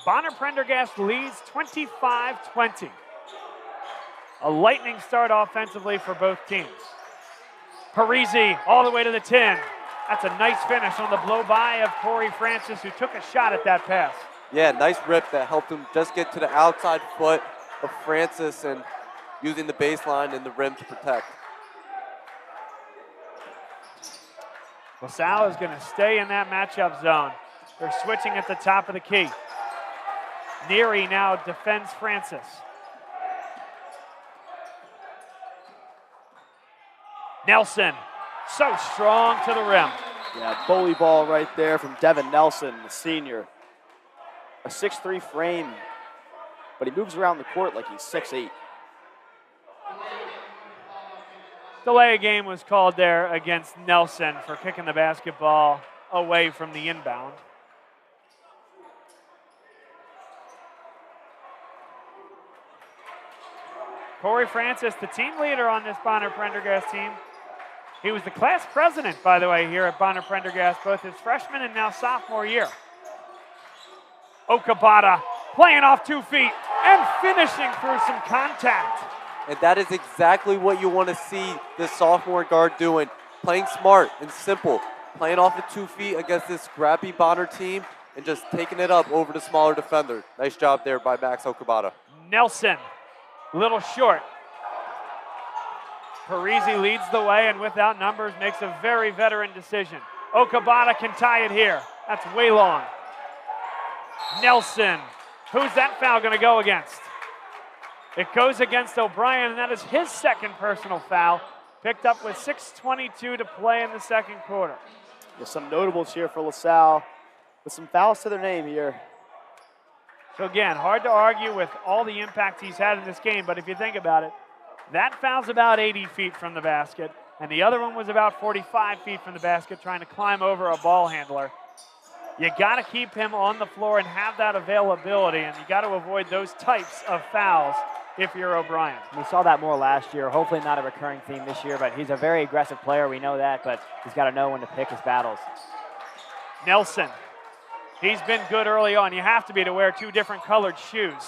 Bonner-Prendergast leads 25-20. A lightning start offensively for both teams. Parisi all the way to the 10. That's a nice finish on the blow-by of Corey Francis, who took a shot at that pass. Yeah, nice rip that helped him just get to the outside foot of Francis and using the baseline and the rim to protect. LaSalle is going to stay in that matchup zone. They're switching at the top of the key. Neary now defends Francis. Nelson, so strong to the rim. Yeah, bully ball right there from Devin Nelson, the senior. A 6'3" frame, but he moves around the court like he's 6'8". Delay of game was called there against Nelson for kicking the basketball away from the inbound. Corey Francis, the team leader on this Bonner-Prendergast team. He was the class president, by the way, here at Bonner-Prendergast, both his freshman and now sophomore year. Okabata playing off 2 feet and finishing through some contact. And that is exactly what you want to see the sophomore guard doing, playing smart and simple, playing off the 2 feet against this scrappy Bonner team and just taking it up over the smaller defender. Nice job there by Max Okabata. Nelson, little short. Parisi leads the way and without numbers makes a very veteran decision. Okabata can tie it here. That's way long. Nelson, who's that foul going to go against? It goes against O'Brien, and that is his second personal foul, picked up with 6:22 to play in the second quarter. There's some notables here for LaSalle with some fouls to their name here. So again, hard to argue with all the impact he's had in this game, but if you think about it, that foul's about 80 feet from the basket, and the other one was about 45 feet from the basket trying to climb over a ball handler. You got to keep him on the floor and have that availability, and you got to avoid those types of fouls if you're O'Brien. We saw that more last year. Hopefully not a recurring theme this year, but he's a very aggressive player. We know that, but he's got to know when to pick his battles. Nelson, he's been good early on. You have to be to wear 2 different colored shoes,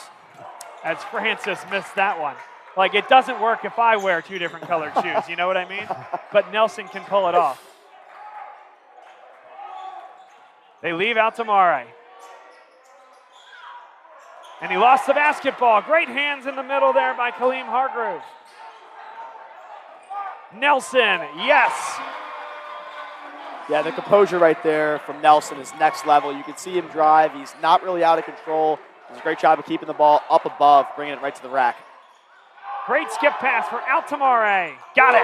as Francis missed that one. Like, it doesn't work if I wear 2 different colored shoes, you know what I mean? But Nelson can pull it off. They leave out Tamare. And he lost the basketball. Great hands in the middle there by Kaleem Hargrove. Nelson, yes. Yeah, the composure right there from Nelson is next level. You can see him drive. He's not really out of control. Does a great job of keeping the ball up above, bringing it right to the rack. Great skip pass for Altamare. Got it.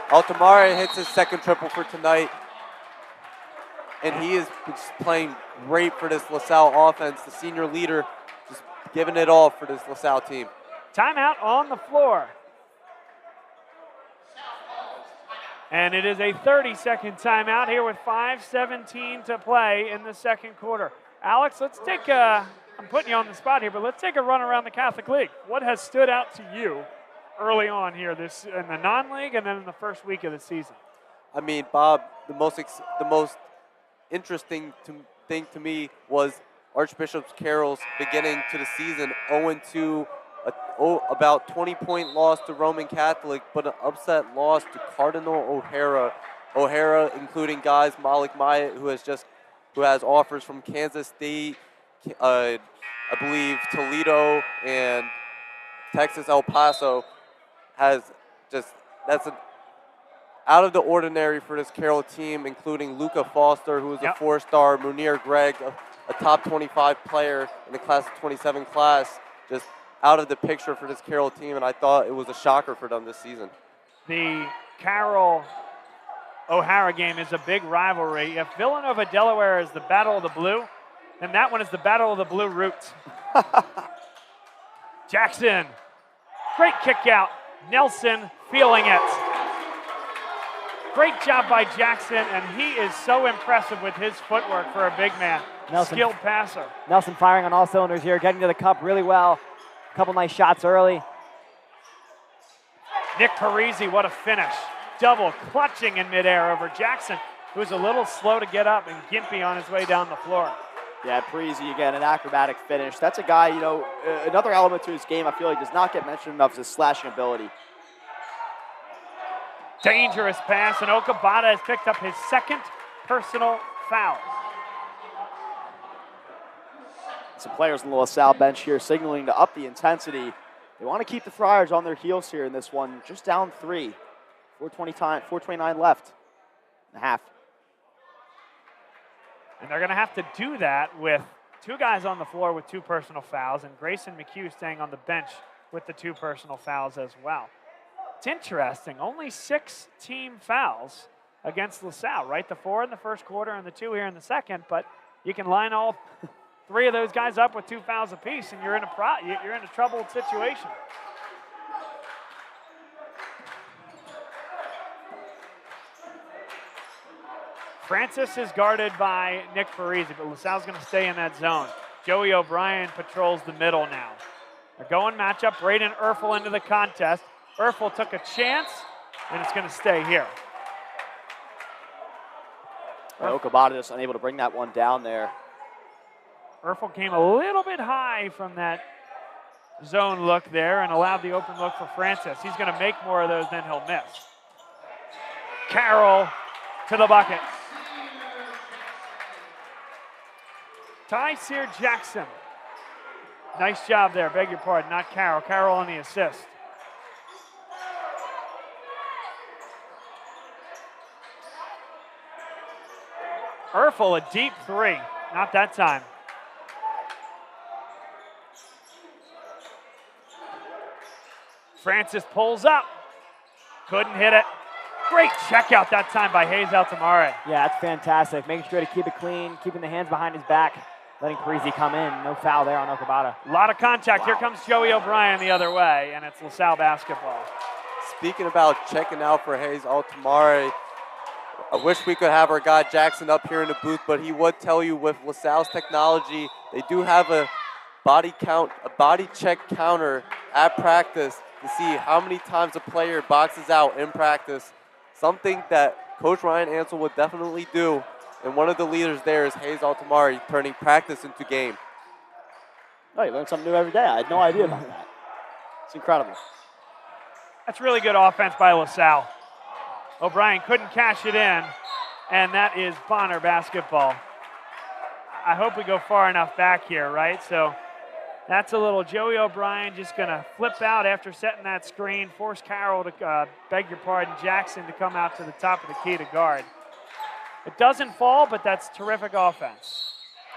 Altamare hits his second triple for tonight. And he is playing great for this LaSalle offense. The senior leader just giving it all for this LaSalle team. Timeout on the floor. And it is a 30-second timeout here with 5:17 to play in the second quarter. Alex, let's take I'm putting you on the spot here, but let's take a run around the Catholic League. What has stood out to you early on here this in the non-league and then in the first week of the season? I mean, Bob, the most interesting thing to me was Archbishop Carroll's beginning to the season 0-2, about 20-point loss to Roman Catholic, but an upset loss to Cardinal O'Hara. O'Hara, including guys Malik Myatt, who has offers from Kansas State, I believe Toledo and Texas El Paso, that's out of the ordinary for this Carroll team, including Luca Foster, who is a 4-star, Munir Gregg, a top 25 player in the class of 27 class, just out of the picture for this Carroll team, and I thought it was a shocker for them this season. The Carroll-O'Hara game is a big rivalry. If Villanova Delaware is the Battle of the Blue, then that one is the Battle of the Blue Route. Jackson, great kick out. Nelson feeling it. Great job by Jackson, and he is so impressive with his footwork for a big man. Nelson, skilled passer. Nelson firing on all cylinders here, getting to the cup really well. A couple nice shots early. Nick Parisi, what a finish. Double clutching in midair over Jackson, who's a little slow to get up and gimpy on his way down the floor. Yeah, Parisi, again, an acrobatic finish. That's a guy, another element to his game I feel like does not get mentioned enough is his slashing ability. Dangerous pass, and Okabata has picked up his second personal foul. Some players on the LaSalle bench here signaling to up the intensity. They want to keep the Friars on their heels here in this one, just down 3. 4:29 left and a half. And they're going to have to do that with 2 guys on the floor with 2 personal fouls, and Grayson McHugh staying on the bench with the 2 personal fouls as well. It's interesting, only 6 team fouls against LaSalle, right? The 4 in the first quarter and the 2 here in the second, but you can line all 3 of those guys up with 2 fouls apiece, and you're in a troubled situation. Francis is guarded by Nick Parisi, but LaSalle's going to stay in that zone. Joey O'Brien patrols the middle now. They're going matchup. Braden Erfel into the contest. Erfel took a chance, and it's going to stay here. Okabata is unable to bring that one down there. Erfel came a little bit high from that zone look there and allowed the open look for Francis. He's going to make more of those than he'll miss. Carroll to the bucket. Tyseer Jackson. Nice job there, beg your pardon, not Carroll. Carroll on the assist. Erfel, a deep three. Not that time. Francis pulls up. Couldn't hit it. Great check out that time by Hayes Altamare. Yeah, that's fantastic. Making sure to keep it clean, keeping the hands behind his back, letting Parisi come in. No foul there on Okabata. A lot of contact. Here comes Joey O'Brien the other way, and it's LaSalle basketball. Speaking about checking out for Hayes Altamare, I wish we could have our guy Jackson up here in the booth, but he would tell you with LaSalle's technology, they do have a body check counter at practice to see how many times a player boxes out in practice. Something that Coach Ryan Ansel would definitely do. And one of the leaders there is Hayes Altamare, turning practice into game. Oh, you learn something new every day. I had no idea about that. It's incredible. That's really good offense by LaSalle. O'Brien couldn't cash it in, and that is Bonner basketball. I hope we go far enough back here, right? So that's a little Joey O'Brien just going to flip out after setting that screen, force Carroll to, beg your pardon, Jackson to come out to the top of the key to guard. It doesn't fall, but that's terrific offense.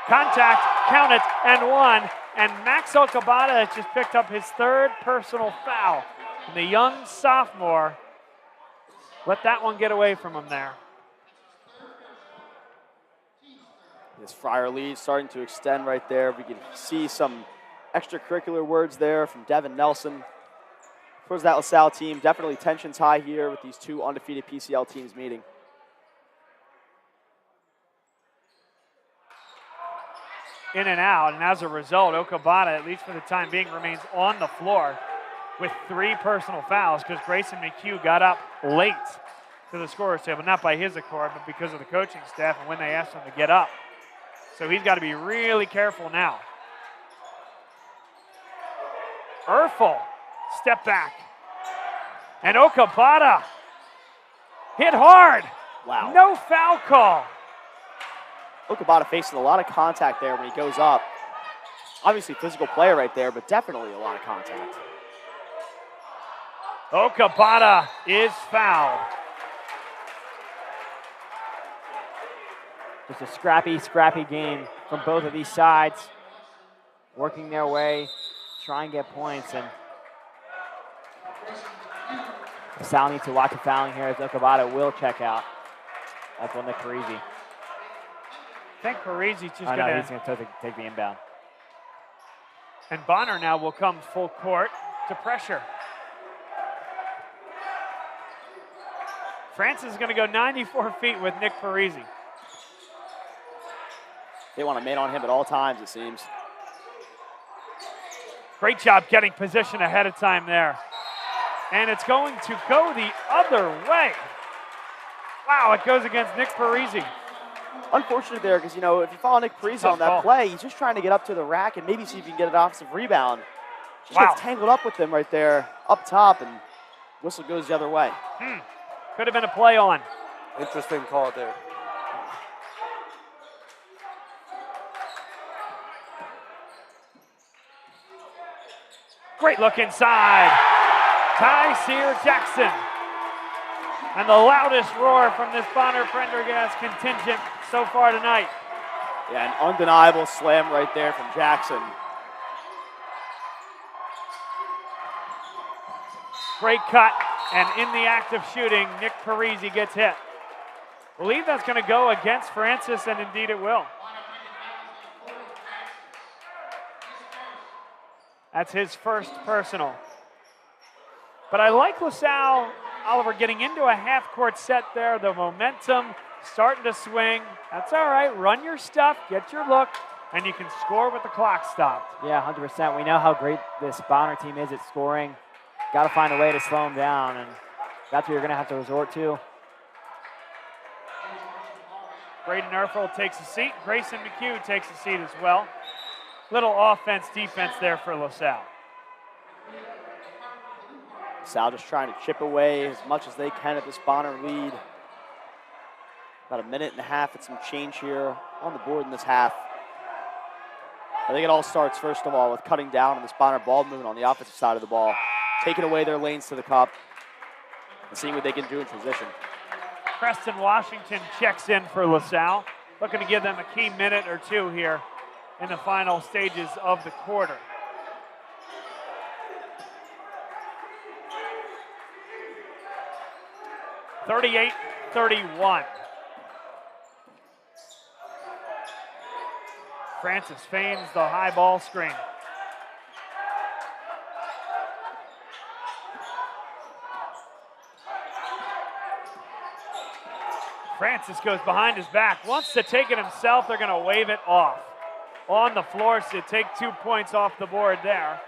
Contact, count it, and one. And Max Okabata has just picked up his third personal foul. And the young sophomore let that one get away from him there. This Friar lead starting to extend right there. We can see some extracurricular words there from Devin Nelson. Towards that LaSalle team, definitely tensions high here with these two undefeated PCL teams meeting. In and out, and as a result, Okabata, at least for the time being, remains on the floor with 3 personal fouls because Grayson McHugh got up late to the scorer's table, not by his accord, but because of the coaching staff and when they asked him to get up. So he's got to be really careful now. Erfel, step back. And Okabata hit hard. Wow. No foul call. Okabata facing a lot of contact there when he goes up. Obviously physical player right there, but definitely a lot of contact. Okabata is fouled. Just a scrappy game from both of these sides. Working their way, try and get points. And Sal needs to watch the fouling here as Okabata will check out. That's on Nick Parisi. I think Parisi's just going to. He's going to take the inbound. And Bonner now will come full court to pressure. Francis is going to go 94 feet with Nick Parisi. They want to man on him at all times, it seems. Great job getting position ahead of time there. And it's going to go the other way. Wow, it goes against Nick Parisi. Unfortunate there because, you know, if you follow Nick Parisi on that play, he's just trying to get up to the rack and maybe see if he can get an offensive rebound. Just gets tangled up with him right there up top, and whistle goes the other way. Could have been a play on. Interesting call there. Great look inside. Tyseer Jackson. And the loudest roar from this Bonner-Prendergast contingent so far tonight. Yeah, an undeniable slam right there from Jackson. Great cut, and in the act of shooting, Nick Parisi gets hit. I believe that's going to go against Francis, and indeed it will. That's his first personal. But I like LaSalle, Oliver, getting into a half-court set there. The momentum starting to swing. That's all right. Run your stuff, get your look, and you can score with the clock stopped. Yeah, 100%. We know how great this Bonner team is at scoring. Got to find a way to slow them down, and that's what you're going to have to resort to. Braden Erfel takes a seat. Grayson McHugh takes a seat as well. Little offense, defense there for LaSalle. LaSalle just trying to chip away as much as they can at this Bonner lead. About a minute and a half and some change here on the board in this half. I think it all starts, first of all, with cutting down on this Bonner ball movement on the offensive side of the ball, taking away their lanes to the cup, and seeing what they can do in transition. Preston Washington checks in for LaSalle, looking to give them a key minute or two here in the final stages of the quarter. (38-31). Francis feigns the high ball screen. Francis goes behind his back, wants to take it himself. They're going to wave it off. On the floor, so take 2 points off the board there.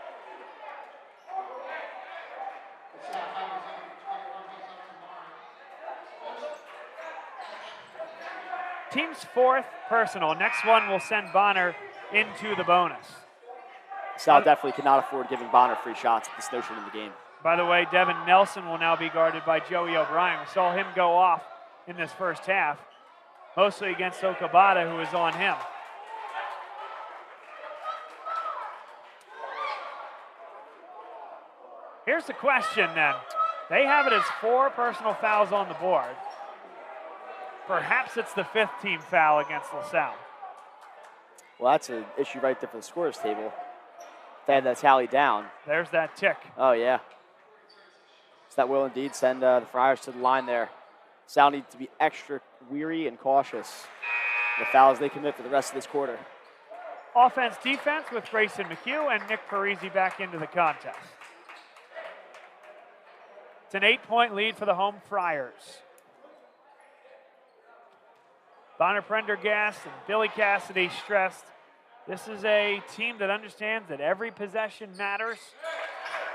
Team's 4th personal. Next one will send Bonner into the bonus. Sal definitely cannot afford giving Bonner free shots at this notion in the game. By the way, Devin Nelson will now be guarded by Joey O'Brien. We saw him go off in this first half, mostly against Okabata, who was on him. Here's the question then. They have it as 4 personal fouls on the board. Perhaps it's the 5th team foul against LaSalle. Well, that's an issue right there for the scorers table. They had that tally down. There's that tick. Oh, yeah. So that will indeed send the Friars to the line there. Sal needs to be extra weary and cautious the fouls they commit for the rest of this quarter. Offense, defense with Grayson McHugh and Nick Parisi back into the contest. It's an 8-point lead for the home Friars. Bonner-Prendergast and Billy Cassidy stressed this is a team that understands that every possession matters.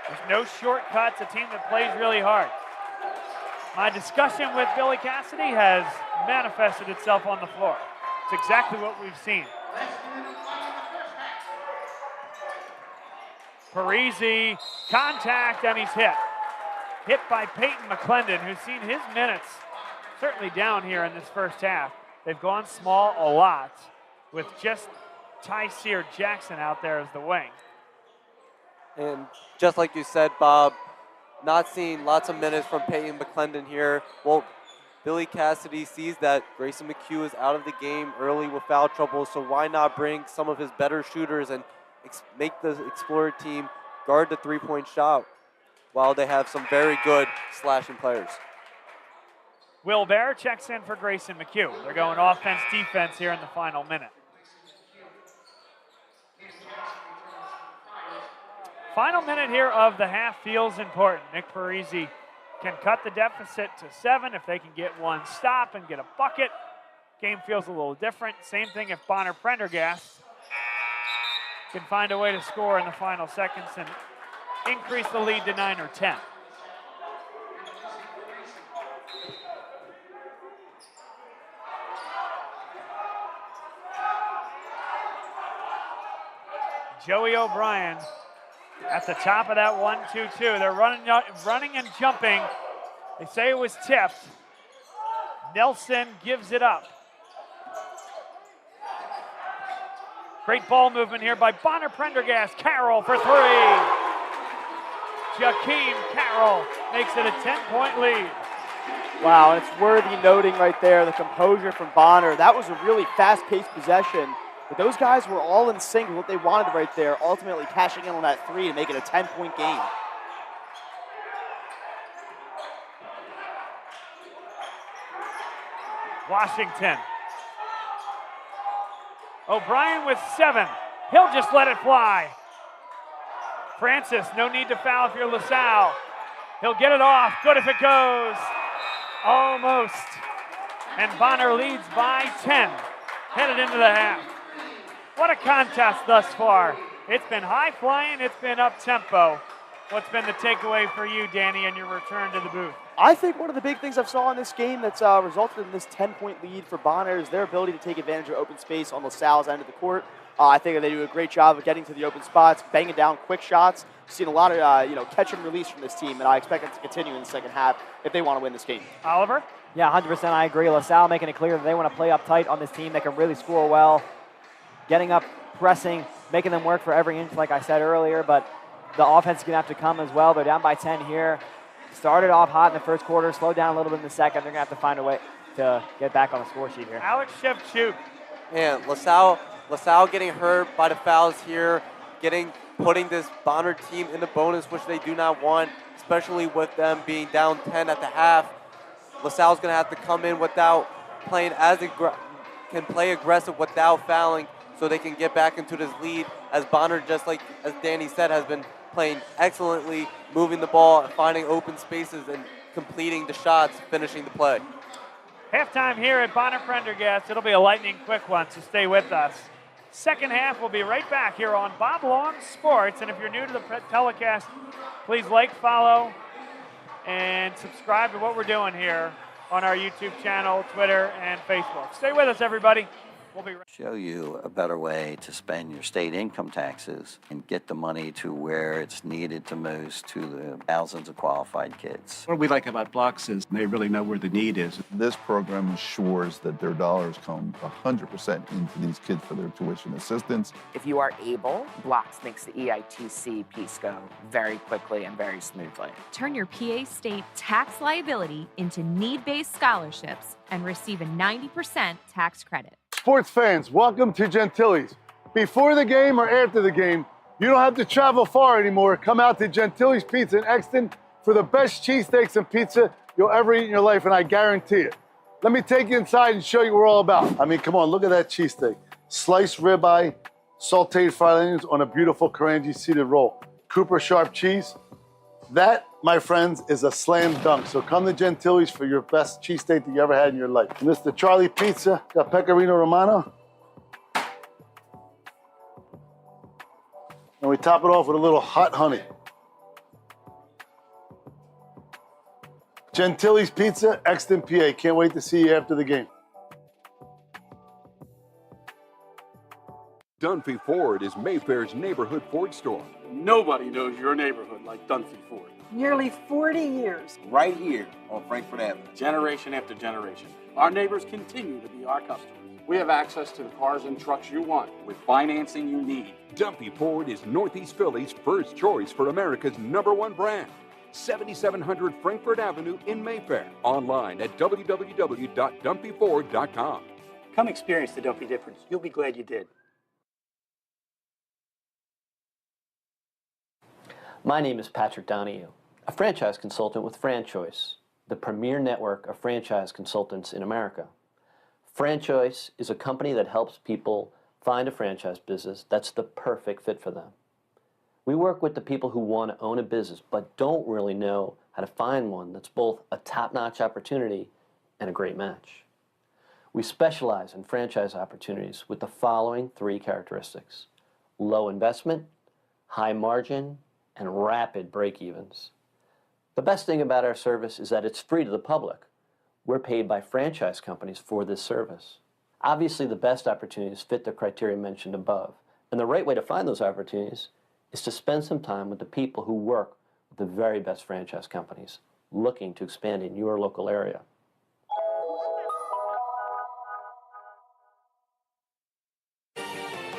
There's no shortcuts, a team that plays really hard. My discussion with Billy Cassidy has manifested itself on the floor. It's exactly what we've seen. Parisi, contact, and he's hit. Hit by Peyton McClendon, who's seen his minutes certainly down here in this first half. They've gone small a lot with just Tyseer Jackson out there as the wing. And just like you said, Bob, not seeing lots of minutes from Peyton McClendon here. Well, Billy Cassidy sees that Grayson McHugh is out of the game early with foul trouble, so why not bring some of his better shooters and make the Explorer team guard the three-point shot while they have some very good slashing players. Will Bear checks in for Grayson McHugh. They're going offense, defense here in the final minute. Final minute here of the half feels important. Nick Parisi can cut the deficit to 7 if they can get one stop and get a bucket. Game feels a little different. Same thing if Bonner-Prendergast can find a way to score in the final seconds and increase the lead to 9 or 10. Joey O'Brien at the top of that 1-2-2. They're running and jumping. They say it was tipped. Nelson gives it up. Great ball movement here by Bonner-Prendergast. Carroll for 3. Jakeem Carroll makes it a 10-point lead. Wow, and it's worthy noting right there the composure from Bonner. That was a really fast-paced possession. But those guys were all in sync with what they wanted right there, ultimately cashing in on that 3 to make it a 10-point game. Washington. O'Brien with 7. He'll just let it fly. Francis, no need to foul if you're LaSalle. He'll get it off. Good if it goes. Almost. And Bonner leads by 10. Headed into the half. What a contest thus far. It's been high flying, it's been up tempo. What's been the takeaway for you, Danny, in your return to the booth? I think one of the big things I've saw in this game that's resulted in this 10-point lead for Bonner is their ability to take advantage of open space on LaSalle's end of the court. I think that they do a great job of getting to the open spots, banging down quick shots. seen a lot of catch and release from this team, and I expect it to continue in the second half if they want to win this game. Oliver? Yeah, 100% I agree. LaSalle making it clear that they want to play up tight on this team. They can really score well, getting up, pressing, making them work for every inch, like I said earlier, but the offense is going to have to come as well. They're down by 10 here. Started off hot in the first quarter, slowed down a little bit in the second. They're going to have to find a way to get back on the score sheet here. Alex Shevchuk. And LaSalle getting hurt by the fouls here, putting this Bonner team in the bonus, which they do not want, especially with them being down 10 at the half. LaSalle's going to have to come in without playing can play aggressive without fouling, so they can get back into this lead, as Bonner, just like as Danny said, has been playing excellently, moving the ball, finding open spaces, and completing the shots, finishing the play. Halftime here at Bonner-Prendergast. It'll be a lightning quick one, so stay with us. Second half, we'll be right back here on Bob Long Sports. And if you're new to the telecast, please like, follow, and subscribe to what we're doing here on our YouTube channel, Twitter, and Facebook. Stay with us, everybody. We'll be right Show you a better way to spend your state income taxes and get the money to where it's needed to most to the thousands of qualified kids. What we like about Blocks is they really know where the need is. This program ensures that their dollars come 100% into these kids for their tuition assistance. If you are able, Blocks makes the EITC piece go very quickly and very smoothly. Turn your PA State tax liability into need-based scholarships and receive a 90% tax credit. Sports fans, welcome to Gentili's. Before the game or after the game, you don't have to travel far anymore. Come out to Gentili's Pizza in Exton for the best cheesesteaks and pizza you'll ever eat in your life, and I guarantee it. Let me take you inside and show you what we're all about. I mean, come on, look at that cheesesteak. Sliced ribeye, sauteed fried onions on a beautiful Karanji seeded roll. Cooper sharp cheese. That, my friends, is a slam dunk. So come to Gentili's for your best cheesesteak that you ever had in your life. And this is the Charlie Pizza, got Pecorino Romano. And we top it off with a little hot honey. Gentili's Pizza, Exton, PA. Can't wait to see you after the game. Dunphy Ford is Mayfair's neighborhood Ford store. Nobody knows your neighborhood like Dunphy Ford. Nearly 40 years. Right here on Frankfurt Avenue. Generation after generation. Our neighbors continue to be our customers. We have access to the cars and trucks you want with financing you need. Dunphy Ford is Northeast Philly's first choice for America's #1 brand. 7700 Frankfurt Avenue in Mayfair. Online at www.dunphyford.com. Come experience the Dunphy difference. You'll be glad you did. My name is Patrick Donahue, a franchise consultant with FranChoice, the premier network of franchise consultants in America. FranChoice is a company that helps people find a franchise business that's the perfect fit for them. We work with the people who want to own a business but don't really know how to find one that's both a top-notch opportunity and a great match. We specialize in franchise opportunities with the following 3 characteristics: low investment, high margin, and rapid break-evens. The best thing about our service is that it's free to the public. We're paid by franchise companies for this service. Obviously, the best opportunities fit the criteria mentioned above, and the right way to find those opportunities is to spend some time with the people who work with the very best franchise companies looking to expand in your local area.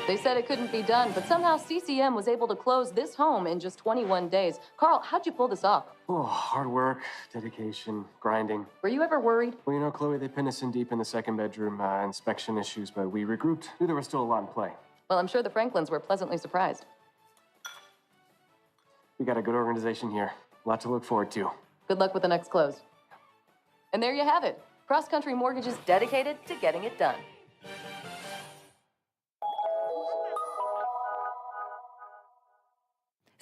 They said it couldn't be done, but somehow CCM was able to close this home in just 21 days. Carl, how'd you pull this off? Oh, hard work, dedication, grinding. Were you ever worried? Well, you know, Chloe, they pinned us in deep in the second bedroom, inspection issues, but we regrouped. Knew there was still a lot in play. Well, I'm sure the Franklins were pleasantly surprised. We got a good organization here. A lot to look forward to. Good luck with the next close. And there you have it. Cross Country Mortgage is dedicated to getting it done.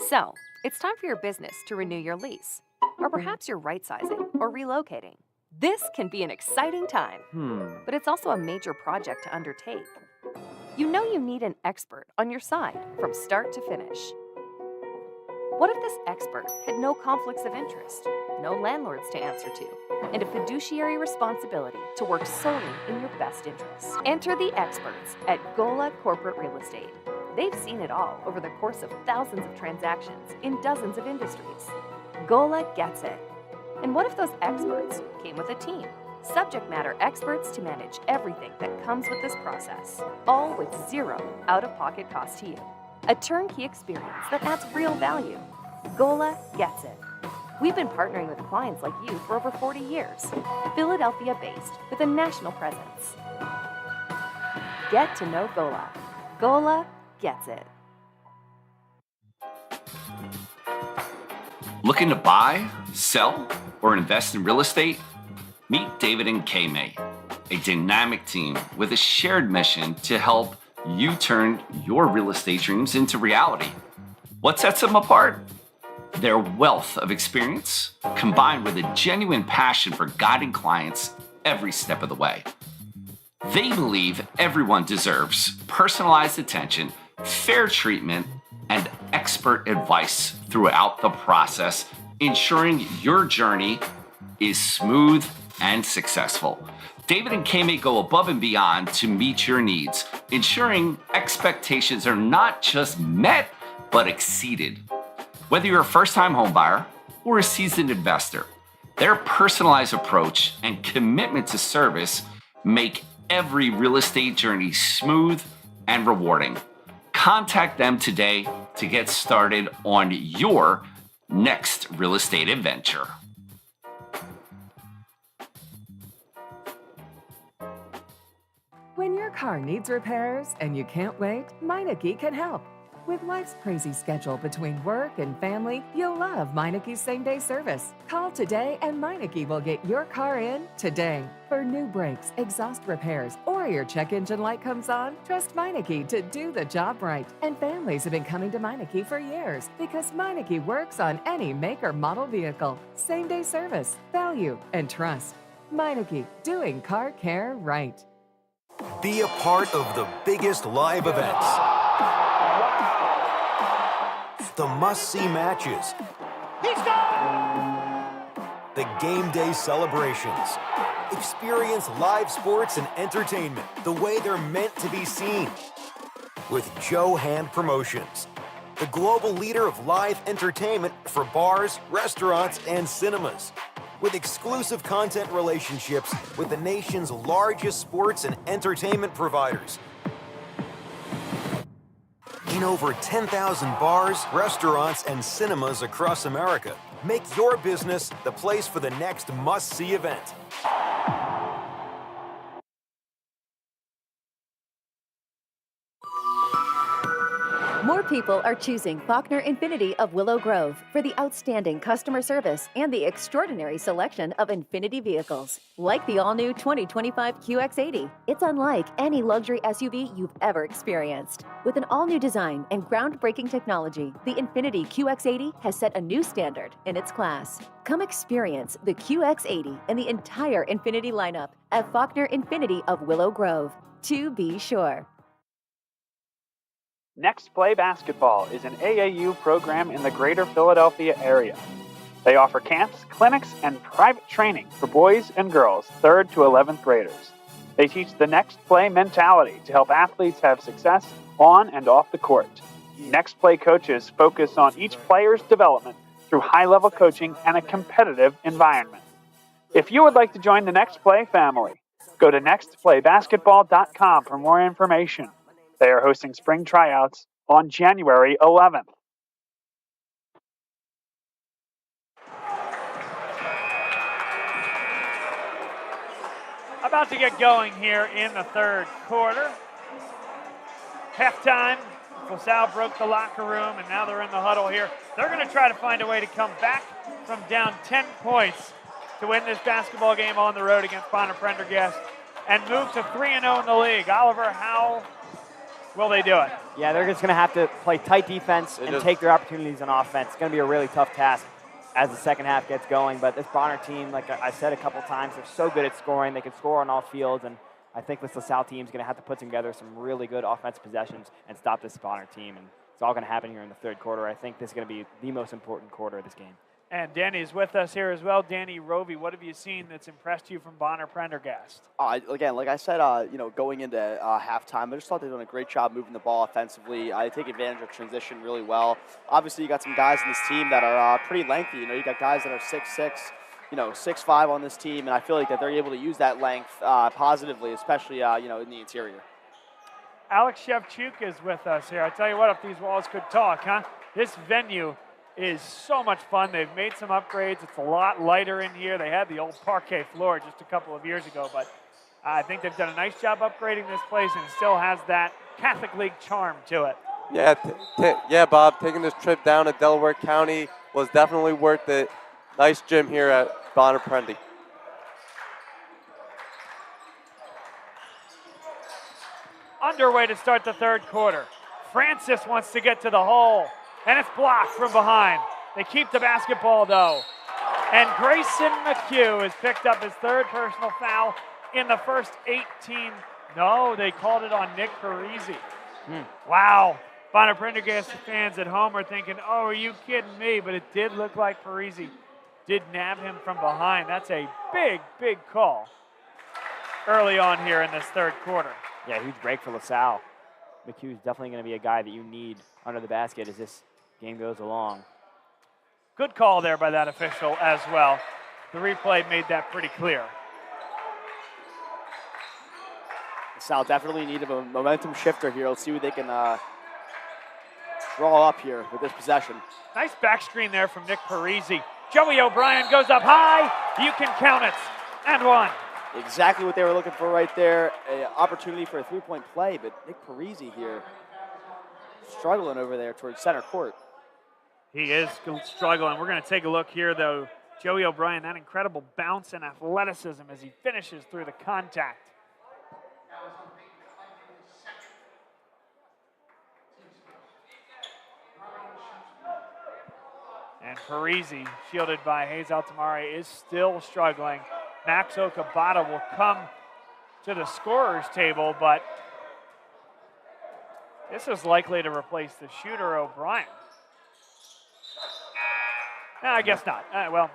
So, it's time for your business to renew your lease. Or perhaps you're right-sizing or relocating. This can be an exciting time, but it's also a major project to undertake. You know you need an expert on your side from start to finish. What if this expert had no conflicts of interest, no landlords to answer to, and a fiduciary responsibility to work solely in your best interests? Enter the experts at Gola Corporate Real Estate. They've seen it all over the course of thousands of transactions in dozens of industries. Gola gets it. And what if those experts came with a team? Subject matter experts to manage everything that comes with this process, all with zero out-of-pocket cost to you. A turnkey experience that adds real value. Gola gets it. We've been partnering with clients like you for over 40 years, Philadelphia-based with a national presence. Get to know Gola. Gola gets it. Looking to buy, sell, or invest in real estate? Meet David and Kay May, a dynamic team with a shared mission to help you turn your real estate dreams into reality. What sets them apart? Their wealth of experience, combined with a genuine passion for guiding clients every step of the way. They believe everyone deserves personalized attention, fair treatment, and expert advice throughout the process, ensuring your journey is smooth and successful. David and Kay go above and beyond to meet your needs, ensuring expectations are not just met, but exceeded. Whether you're a first-time homebuyer or a seasoned investor, their personalized approach and commitment to service make every real estate journey smooth and rewarding. Contact them today to get started on your next real estate adventure. When your car needs repairs and you can't wait, Meineke can help. With life's crazy schedule between work and family, you'll love Meineke's same-day service. Call today and Meineke will get your car in today. For new brakes, exhaust repairs, or your check engine light comes on, trust Meineke to do the job right. And families have been coming to Meineke for years because Meineke works on any make or model vehicle. Same-day service, value, and trust. Meineke, doing car care right. Be a part of the biggest live events. The must-see matches. The game day celebrations. Experience live sports and entertainment the way they're meant to be seen. With Joe Hand Promotions, the global leader of live entertainment for bars, restaurants, and cinemas. With exclusive content relationships with the nation's largest sports and entertainment providers. In over 10,000 bars, restaurants, and cinemas across America. Make your business the place for the next must-see event. More people are choosing Faulkner Infiniti of Willow Grove for the outstanding customer service and the extraordinary selection of Infiniti vehicles. Like the all-new 2025 QX80, it's unlike any luxury SUV you've ever experienced. With an all-new design and groundbreaking technology, the Infiniti QX80 has set a new standard in its class. Come experience the QX80 and the entire Infiniti lineup at Faulkner Infiniti of Willow Grove. To be sure. Next Play Basketball is an AAU program in the greater Philadelphia area. They offer camps, clinics, and private training for boys and girls, 3rd to 11th graders. They teach the Next Play mentality to help athletes have success on and off the court. Next Play coaches focus on each player's development through high-level coaching and a competitive environment. If you would like to join the Next Play family, go to nextplaybasketball.com for more information. They are hosting spring tryouts on January 11th. About to get going here in the third quarter. Halftime. Salle broke the locker room, and now they're in the huddle here. They're going to try to find a way to come back from down 10 points to win this basketball game on the road against Bonner-Prendergast and move to 3-0 in the league. Oliver, how will they do it? Yeah, they're just going to have to play tight defense and take their opportunities on offense. It's going to be a really tough task as the second half gets going. But this Bonner team, like I said a couple times, they're so good at scoring. They can score on all fields. And I think this LaSalle team is going to have to put together some really good offensive possessions and stop this Bonner team. And it's all going to happen here in the third quarter. I think this is going to be the most important quarter of this game. And Danny's with us here as well. Danny Rovey, what have you seen that's impressed you from Bonner-Prendergast? Again, like I said, going into halftime, I just thought they've done a great job moving the ball offensively. I take advantage of transition really well. Obviously, you got some guys in this team that are pretty lengthy. You got guys that are 6'6", 6'5" on this team, and I feel like that they're able to use that length positively, especially in the interior. Alex Shevchuk is with us here. I tell you what, if these walls could talk, huh? This venue is so much fun. They've made some upgrades. It's a lot lighter in here. They had the old parquet floor just a couple of years ago, but I think they've done a nice job upgrading this place, and it still has that Catholic League charm to it. Yeah, Bob, taking this trip down to Delaware County was definitely worth it. Nice gym here at Bonner-Prendy. Underway to start the third quarter. Francis wants to get to the hole, and it's blocked from behind. They keep the basketball, though. And Grayson McHugh has picked up his third personal foul in the first 18. No, they called it on Nick Parisi. Wow. Bonner-Prendergast fans at home are thinking, oh, are you kidding me? But it did look like Parisi did nab him from behind. That's a big, big call early on here in this third quarter. Yeah, huge break for LaSalle. McHugh's definitely going to be a guy that you need under the basket as this game goes along. Good call there by that official as well. The replay made that pretty clear. LaSalle definitely needed a momentum shifter here. Let's see what they can draw up here with this possession. Nice back screen there from Nick Parisi. Joey O'Brien goes up high. You can count it. And one. Exactly what they were looking for right there. An opportunity for a three-point play, but Nick Parisi here struggling over there towards center court. He is struggling. We're going to take a look here, though. Joey O'Brien, that incredible bounce and athleticism as he finishes through the contact. And Parisi, shielded by Hayes Altamari, is still struggling. Max Okabata will come to the scorer's table, but this is likely to replace the shooter O'Brien. No, I guess not. Well,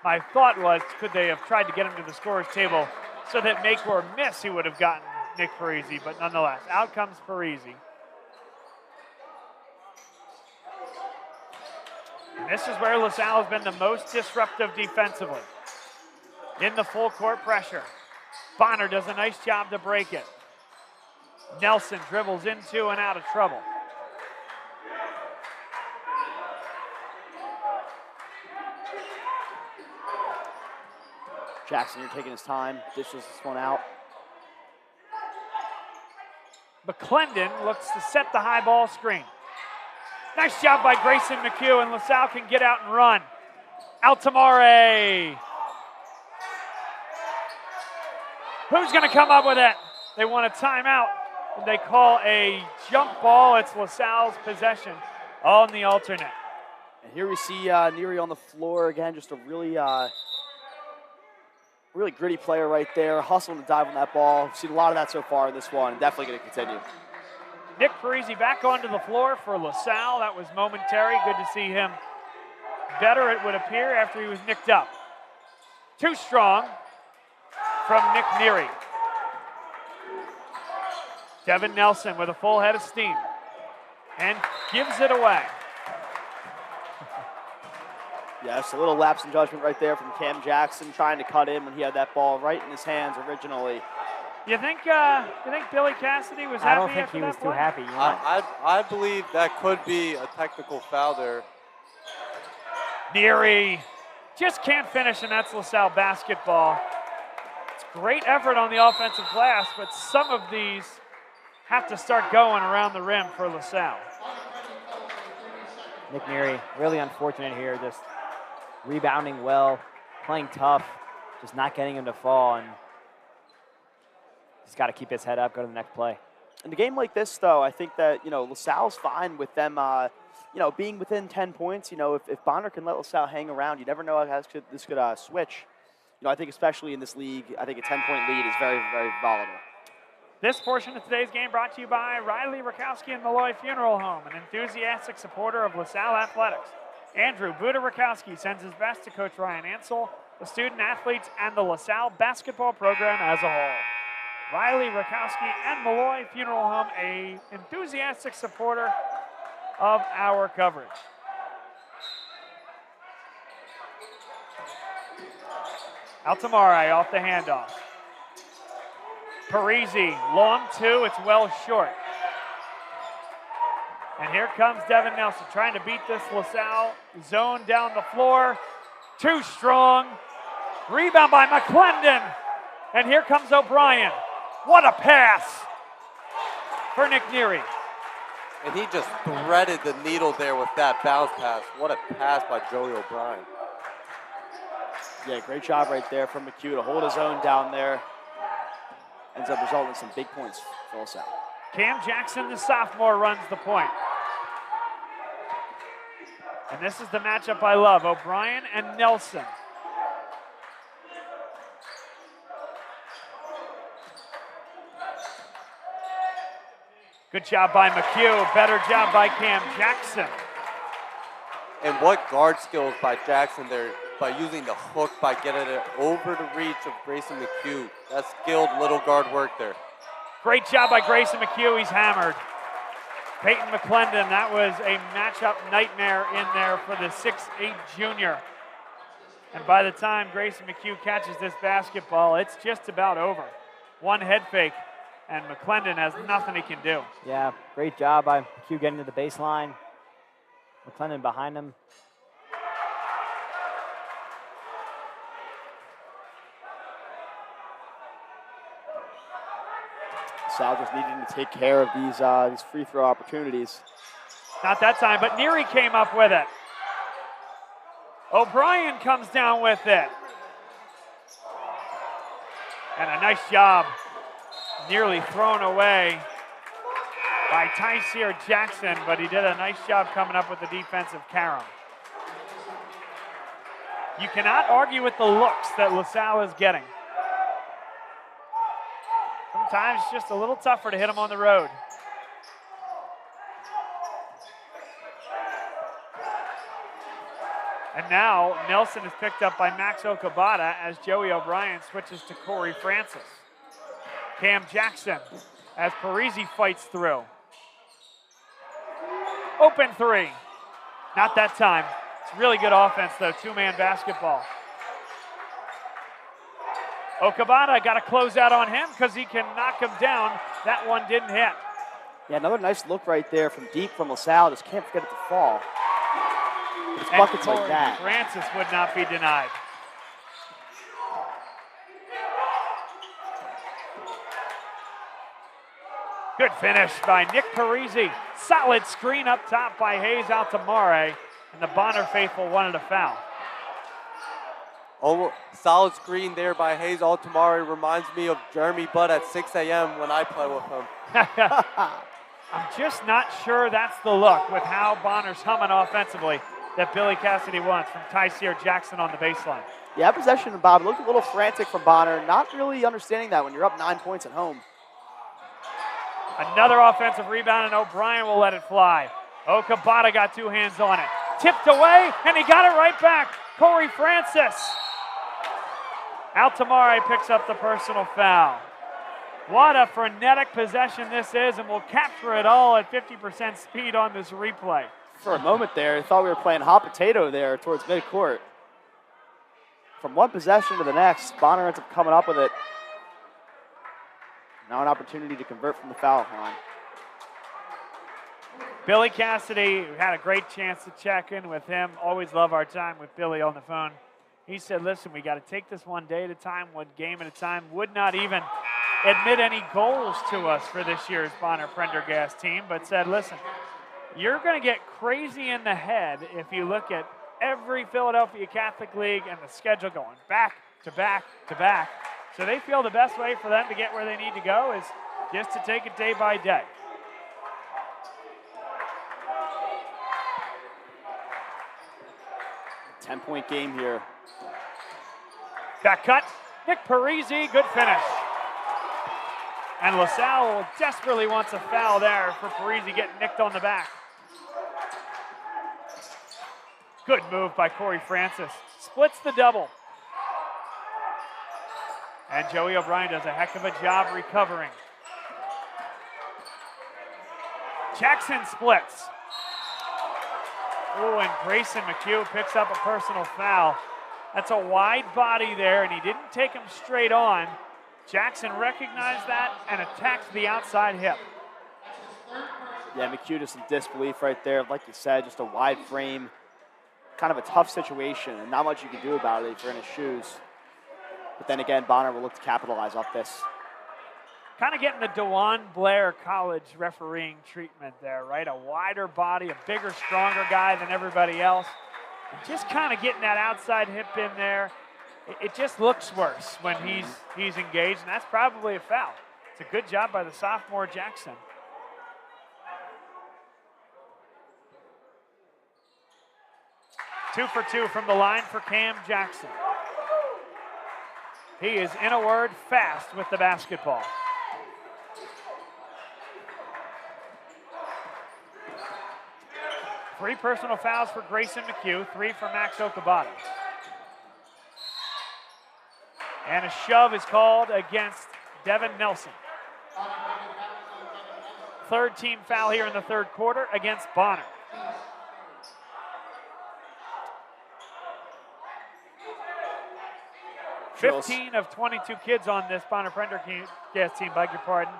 my thought was, could they have tried to get him to the scorer's table so that make or miss he would have gotten Nick Parisi, but nonetheless, out comes Parisi. And this is where LaSalle has been the most disruptive defensively. In the full court pressure. Bonner does a nice job to break it. Nelson dribbles into and out of trouble. Jackson here taking his time, dishes this one out. McClendon looks to set the high ball screen. Nice job by Grayson McHugh, and LaSalle can get out and run. Altamare. Who's going to come up with it? They want a timeout, and they call a jump ball. It's LaSalle's possession on the alternate. And here we see Neary on the floor again, just a really gritty player right there, hustling to dive on that ball. We've seen a lot of that so far in this one, and definitely going to continue. Nick Parisi back onto the floor for LaSalle. That was momentary. Good to see him better, it would appear, after he was nicked up. Too strong from Nick Neary. Devin Nelson with a full head of steam and gives it away. Yes, a little lapse in judgment right there from Cam Jackson, trying to cut in when he had that ball right in his hands originally. You think Billy Cassidy was happy? I don't think he was too happy. I believe that could be a technical foul there. Neary just can't finish, and that's LaSalle basketball. It's great effort on the offensive glass, but some of these have to start going around the rim for LaSalle. Nick Neary, really unfortunate here, just rebounding well, playing tough, just not getting him to fall, and he's got to keep his head up, go to the next play. In a game like this, though, I think that, LaSalle's fine with them, being within 10 points. If Bonner can let LaSalle hang around, you never know how this could switch. I think especially in this league, I think a 10-point lead is very, very volatile. This portion of today's game brought to you by Riley Rakowski and Malloy Funeral Home, an enthusiastic supporter of LaSalle athletics. Andrew Buda-Rakowski sends his best to Coach Ryan Ansel, the student athletes, and the LaSalle basketball program as a whole. Riley, Rakowski, and Malloy Funeral Home, a enthusiastic supporter of our coverage. Altamare off the handoff. Parisi, long two, it's well short. And here comes Devin Nelson trying to beat this LaSalle zone down the floor. Too strong. Rebound by McClendon. And here comes O'Brien. What a pass for Nick Neary. And he just threaded the needle there with that bounce pass. What a pass by Joey O'Brien. Yeah, great job right there from McHugh to hold his own down there. Ends up resulting in some big points for LaSalle. Cam Jackson, the sophomore, runs the point. And this is the matchup I love, O'Brien and Nelson. Good job by McHugh, better job by Cam Jackson. And what guard skills by Jackson there, by using the hook, by getting it over the reach of Grayson McHugh. That's skilled little guard work there. Great job by Grayson McHugh, he's hammered. Peyton McClendon, that was a matchup nightmare in there for the 6'8 junior. And by the time Grayson McHugh catches this basketball, it's just about over. One head fake, and McClendon has nothing he can do. Yeah, great job by McHugh getting to the baseline. McClendon behind him. Sal just needing to take care of these free throw opportunities. Not that time, but Neary came up with it. O'Brien comes down with it. And a nice job, nearly thrown away by Tyseer Jackson, but he did a nice job coming up with the defensive carom. You cannot argue with the looks that LaSalle is getting. Sometimes it's just a little tougher to hit them on the road. And now Nelson is picked up by Max Okabata as Joey O'Brien switches to Corey Francis. Cam Jackson as Parisi fights through. Open three. Not that time. It's really good offense though, two-man basketball. Okabata got to close out on him because he can knock him down. That one didn't hit. Yeah, another nice look right there from deep from LaSalle. Just can't forget it to fall. It's buckets like that. Francis would not be denied. Good finish by Nick Parisi. Solid screen up top by Hayes Altamare. And the Bonner faithful wanted a foul. Oh, solid screen there by Hayes Altamare. Reminds me of Jeremy Budd at 6 a.m. when I play with him. I'm just not sure that's the look with how Bonner's humming offensively that Billy Cassidy wants from Tyseer Jackson on the baseline. Yeah, possession, Bob. Looked a little frantic from Bonner. Not really understanding that when you're up 9 points at home. Another offensive rebound, and O'Brien will let it fly. Okabata got two hands on it. Tipped away, and he got it right back. Corey Francis. Altamare picks up the personal foul. What a frenetic possession this is, and we'll capture it all at 50% speed on this replay. For a moment there, I thought we were playing hot potato there towards midcourt. From one possession to the next, Bonner ends up coming up with it. Now an opportunity to convert from the foul line. Billy Cassidy had a great chance to check in with him. Always love our time with Billy on the phone. He said, listen, we got to take this one day at a time, one game at a time. Would not even admit any goals to us for this year's Bonner-Prendergast team, but said, listen, you're going to get crazy in the head if you look at every Philadelphia Catholic League and the schedule going back to back to back. So they feel the best way for them to get where they need to go is just to take it day by day. A 10-point game here. Back cut, Nick Parisi, good finish. And LaSalle desperately wants a foul there for Parisi getting nicked on the back. Good move by Corey Francis. Splits the double. And Joey O'Brien does a heck of a job recovering. Jackson splits. Ooh, and Grayson McHugh picks up a personal foul. That's a wide body there, and he didn't take him straight on. Jackson recognized that and attacked the outside hip. Yeah, McHugh just in disbelief right there. Like you said, just a wide frame. Kind of a tough situation, and not much you can do about it if you're in his shoes. But then again, Bonner will look to capitalize off this. Kind of getting the DeJuan Blair College refereeing treatment there, right? A wider body, a bigger, stronger guy than everybody else. And just kind of getting that outside hip in there. It just looks worse when he's engaged, and that's probably a foul. It's a good job by the sophomore Jackson. Two for two from the line for Cam Jackson. He is, in a word, fast with the basketball. Three personal fouls for Grayson McHugh, 3 for Max Okabata. And a shove is called against Devin Nelson. Third team foul here in the third quarter against Bonner. Drills. 15 of 22 kids on this Bonner-Prendergast team, beg your pardon,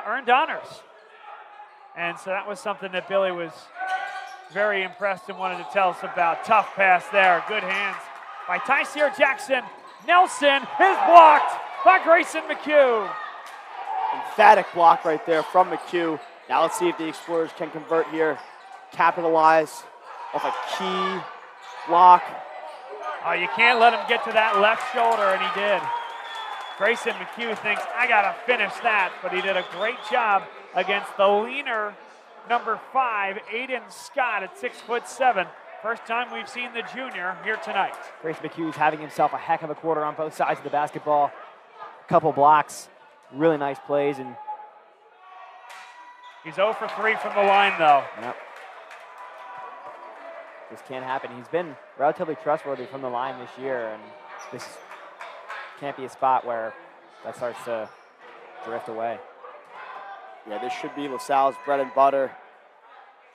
earned honors. And so that was something that Billy was very impressed and wanted to tell us about. Tough pass there, good hands by Tyseer Jackson. Nelson is blocked by Grayson McHugh. Emphatic block right there from McHugh. Now let's see if the Explorers can convert here, capitalize off a key block. Oh, you can't let him get to that left shoulder, and he did. Grayson McHugh thinks, I got to finish that, but he did a great job against the leaner number 5, Aiden Scott at 6'7". First time we've seen the junior here tonight. Grayson McHugh's having himself a heck of a quarter on both sides of the basketball. Couple blocks, really nice plays, and he's 0 for 3 from the line, though. Yep. This can't happen. He's been relatively trustworthy from the line this year, and this can't be a spot where that starts to drift away. Yeah, this should be LaSalle's bread and butter.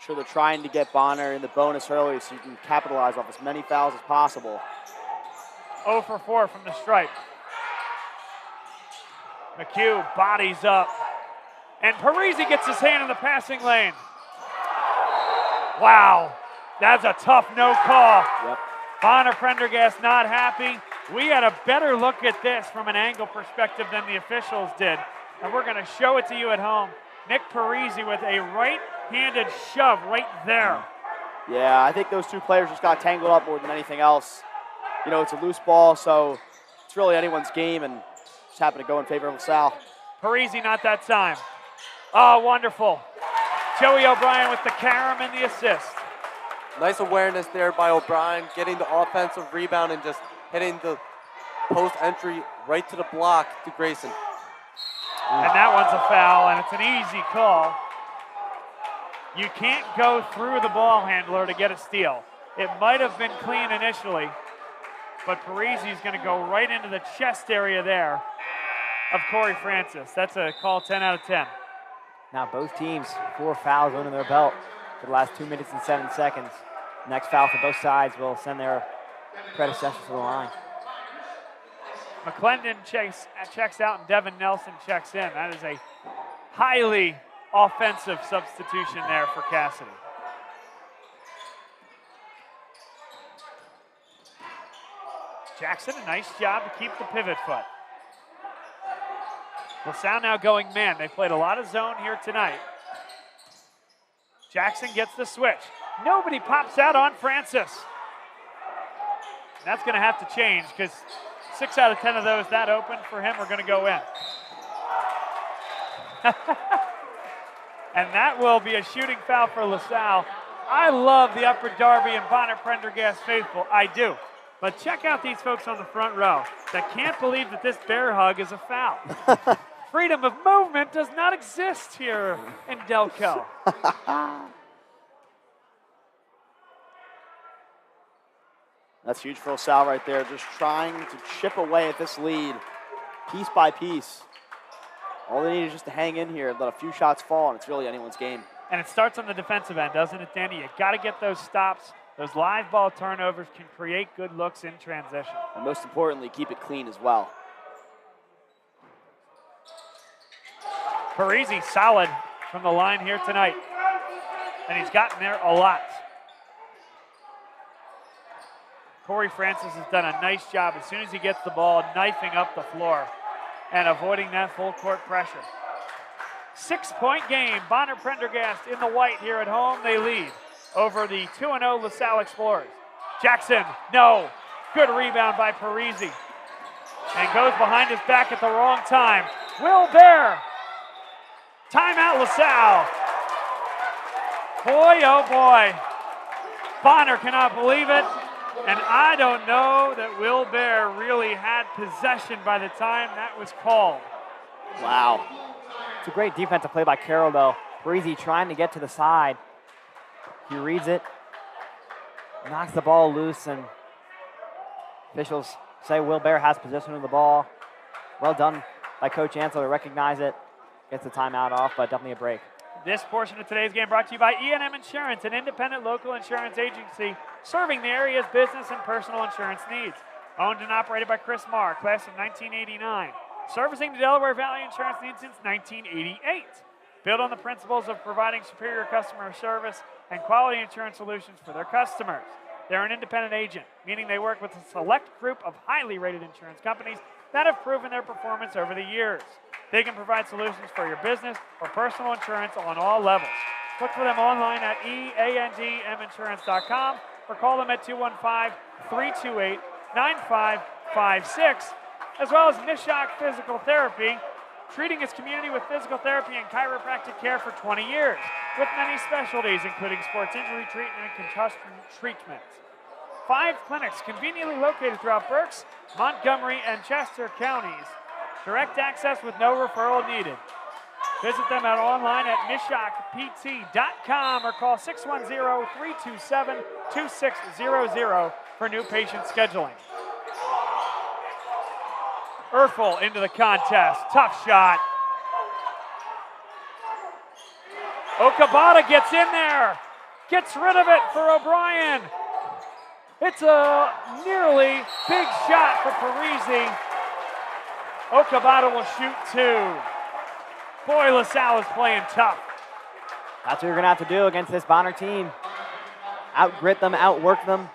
Sure, they're trying to get Bonner in the bonus early so you can capitalize off as many fouls as possible. 0 for 4 from the stripe. McHugh bodies up, and Parisi gets his hand in the passing lane. Wow. That's a tough no call. Yep. Bonner-Prendergast not happy. We had a better look at this from an angle perspective than the officials did, and we're going to show it to you at home. Nick Parisi with a right-handed shove right there. Yeah, I think those two players just got tangled up more than anything else. You know, it's a loose ball, so it's really anyone's game, and just happened to go in favor of LaSalle. Parisi not that time. Oh, wonderful. Joey O'Brien with the carom and the assist. Nice awareness there by O'Brien, getting the offensive rebound and just hitting the post entry right to the block to Grayson. And that one's a foul, and it's an easy call. You can't go through the ball handler to get a steal. It might have been clean initially, but Parisi's going to go right into the chest area there of Corey Francis. That's a call 10 out of 10. Now both teams, 4 fouls under their belt for the last 2 minutes and 7 seconds. Next foul for both sides will send their predecessors to the line. McClendon checks out and Devin Nelson checks in. That is a highly offensive substitution there for Cassidy. Jackson, a nice job to keep the pivot foot. LaSalle now going man. They played a lot of zone here tonight. Jackson gets the switch. Nobody pops out on Francis. That's going to have to change because 6 out of 10 of those that open for him are going to go in. And that will be a shooting foul for LaSalle. I love the Upper Darby and Bonner-Prendergast faithful. I do. But check out these folks on the front row that can't believe that this bear hug is a foul. Freedom of movement does not exist here in Delco. That's huge for LaSalle right there, just trying to chip away at this lead piece by piece. All they need is just to hang in here and let a few shots fall, and it's really anyone's game. And it starts on the defensive end, doesn't it, Danny? You got to get those stops. Those live ball turnovers can create good looks in transition. And most importantly, keep it clean as well. Parisi solid from the line here tonight. And he's gotten there a lot. Corey Francis has done a nice job as soon as he gets the ball, knifing up the floor and avoiding that full court pressure. 6-point game. Bonner-Prendergast in the white here at home. They lead over the 2-0 LaSalle Explorers. Jackson, no. Good rebound by Parisi. And goes behind his back at the wrong time. Will Bear. Timeout LaSalle. Boy, oh boy. Bonner cannot believe it. And I don't know that Will Bear really had possession by the time that was called. Wow. It's a great defensive play by Carroll, though. Parisi trying to get to the side. He reads it, knocks the ball loose, and officials say Will Bear has possession of the ball. Well done by Coach Ansel to recognize it. Gets the timeout off, but definitely a break. This portion of today's game brought to you by E&M Insurance, an independent local insurance agency serving the area's business and personal insurance needs. Owned and operated by Chris Marr, class of 1989. Servicing the Delaware Valley insurance needs since 1988. Built on the principles of providing superior customer service and quality insurance solutions for their customers. They're an independent agent, meaning they work with a select group of highly rated insurance companies that have proven their performance over the years. They can provide solutions for your business or personal insurance on all levels. Look for them online at eandminsurance.com or call them at 215-328-9556, as well as Nishok Physical Therapy, treating its community with physical therapy and chiropractic care for 20 years, with many specialties, including sports injury treatment and concussion treatment. 5 clinics conveniently located throughout Berks, Montgomery, and Chester counties. Direct access with no referral needed. Visit them online at nishokpt.com or call 610-327-2600 for new patient scheduling. Erfel into the contest. Tough shot. Okabata gets in there. Gets rid of it for O'Brien. It's a nearly big shot for Parisi. Okabata will shoot 2. Boy, LaSalle is playing tough. That's what you're going to have to do against this Bonner team. Out-grit them, outwork them.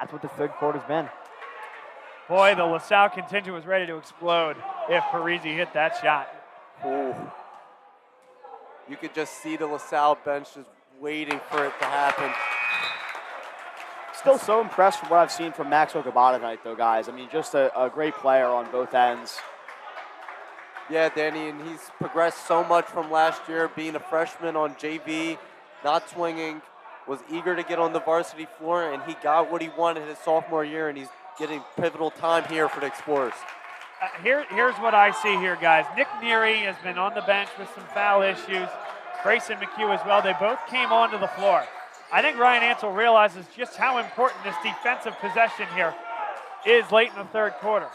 That's what the third quarter's been. Boy, the LaSalle contingent was ready to explode if Parisi hit that shot. Ooh. You could just see the LaSalle bench just waiting for it to happen. Still so impressed from what I've seen from Max Okabata tonight, though, guys. I mean, just a great player on both ends. Yeah, Danny, and he's progressed so much from last year, being a freshman on JV, not swinging, was eager to get on the varsity floor, and he got what he wanted his sophomore year, and he's getting pivotal time here for the Explorers. Here's what I see here, guys. Nick Neary has been on the bench with some foul issues. Grayson McHugh as well. They both came onto the floor. I think Ryan Ansel realizes just how important this defensive possession here is late in the third quarter.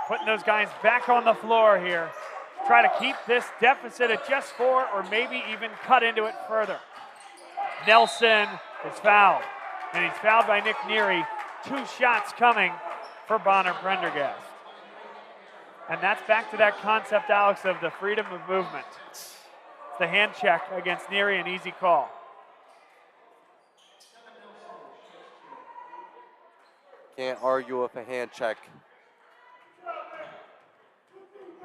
Putting those guys back on the floor here. Try to keep this deficit at just 4 or maybe even cut into it further. Nelson is fouled, and he's fouled by Nick Neary. 2 shots coming for Bonner-Prendergast. And that's back to that concept, Alex, of the freedom of movement. It's the hand check against Neary, an easy call. Can't argue with a hand check.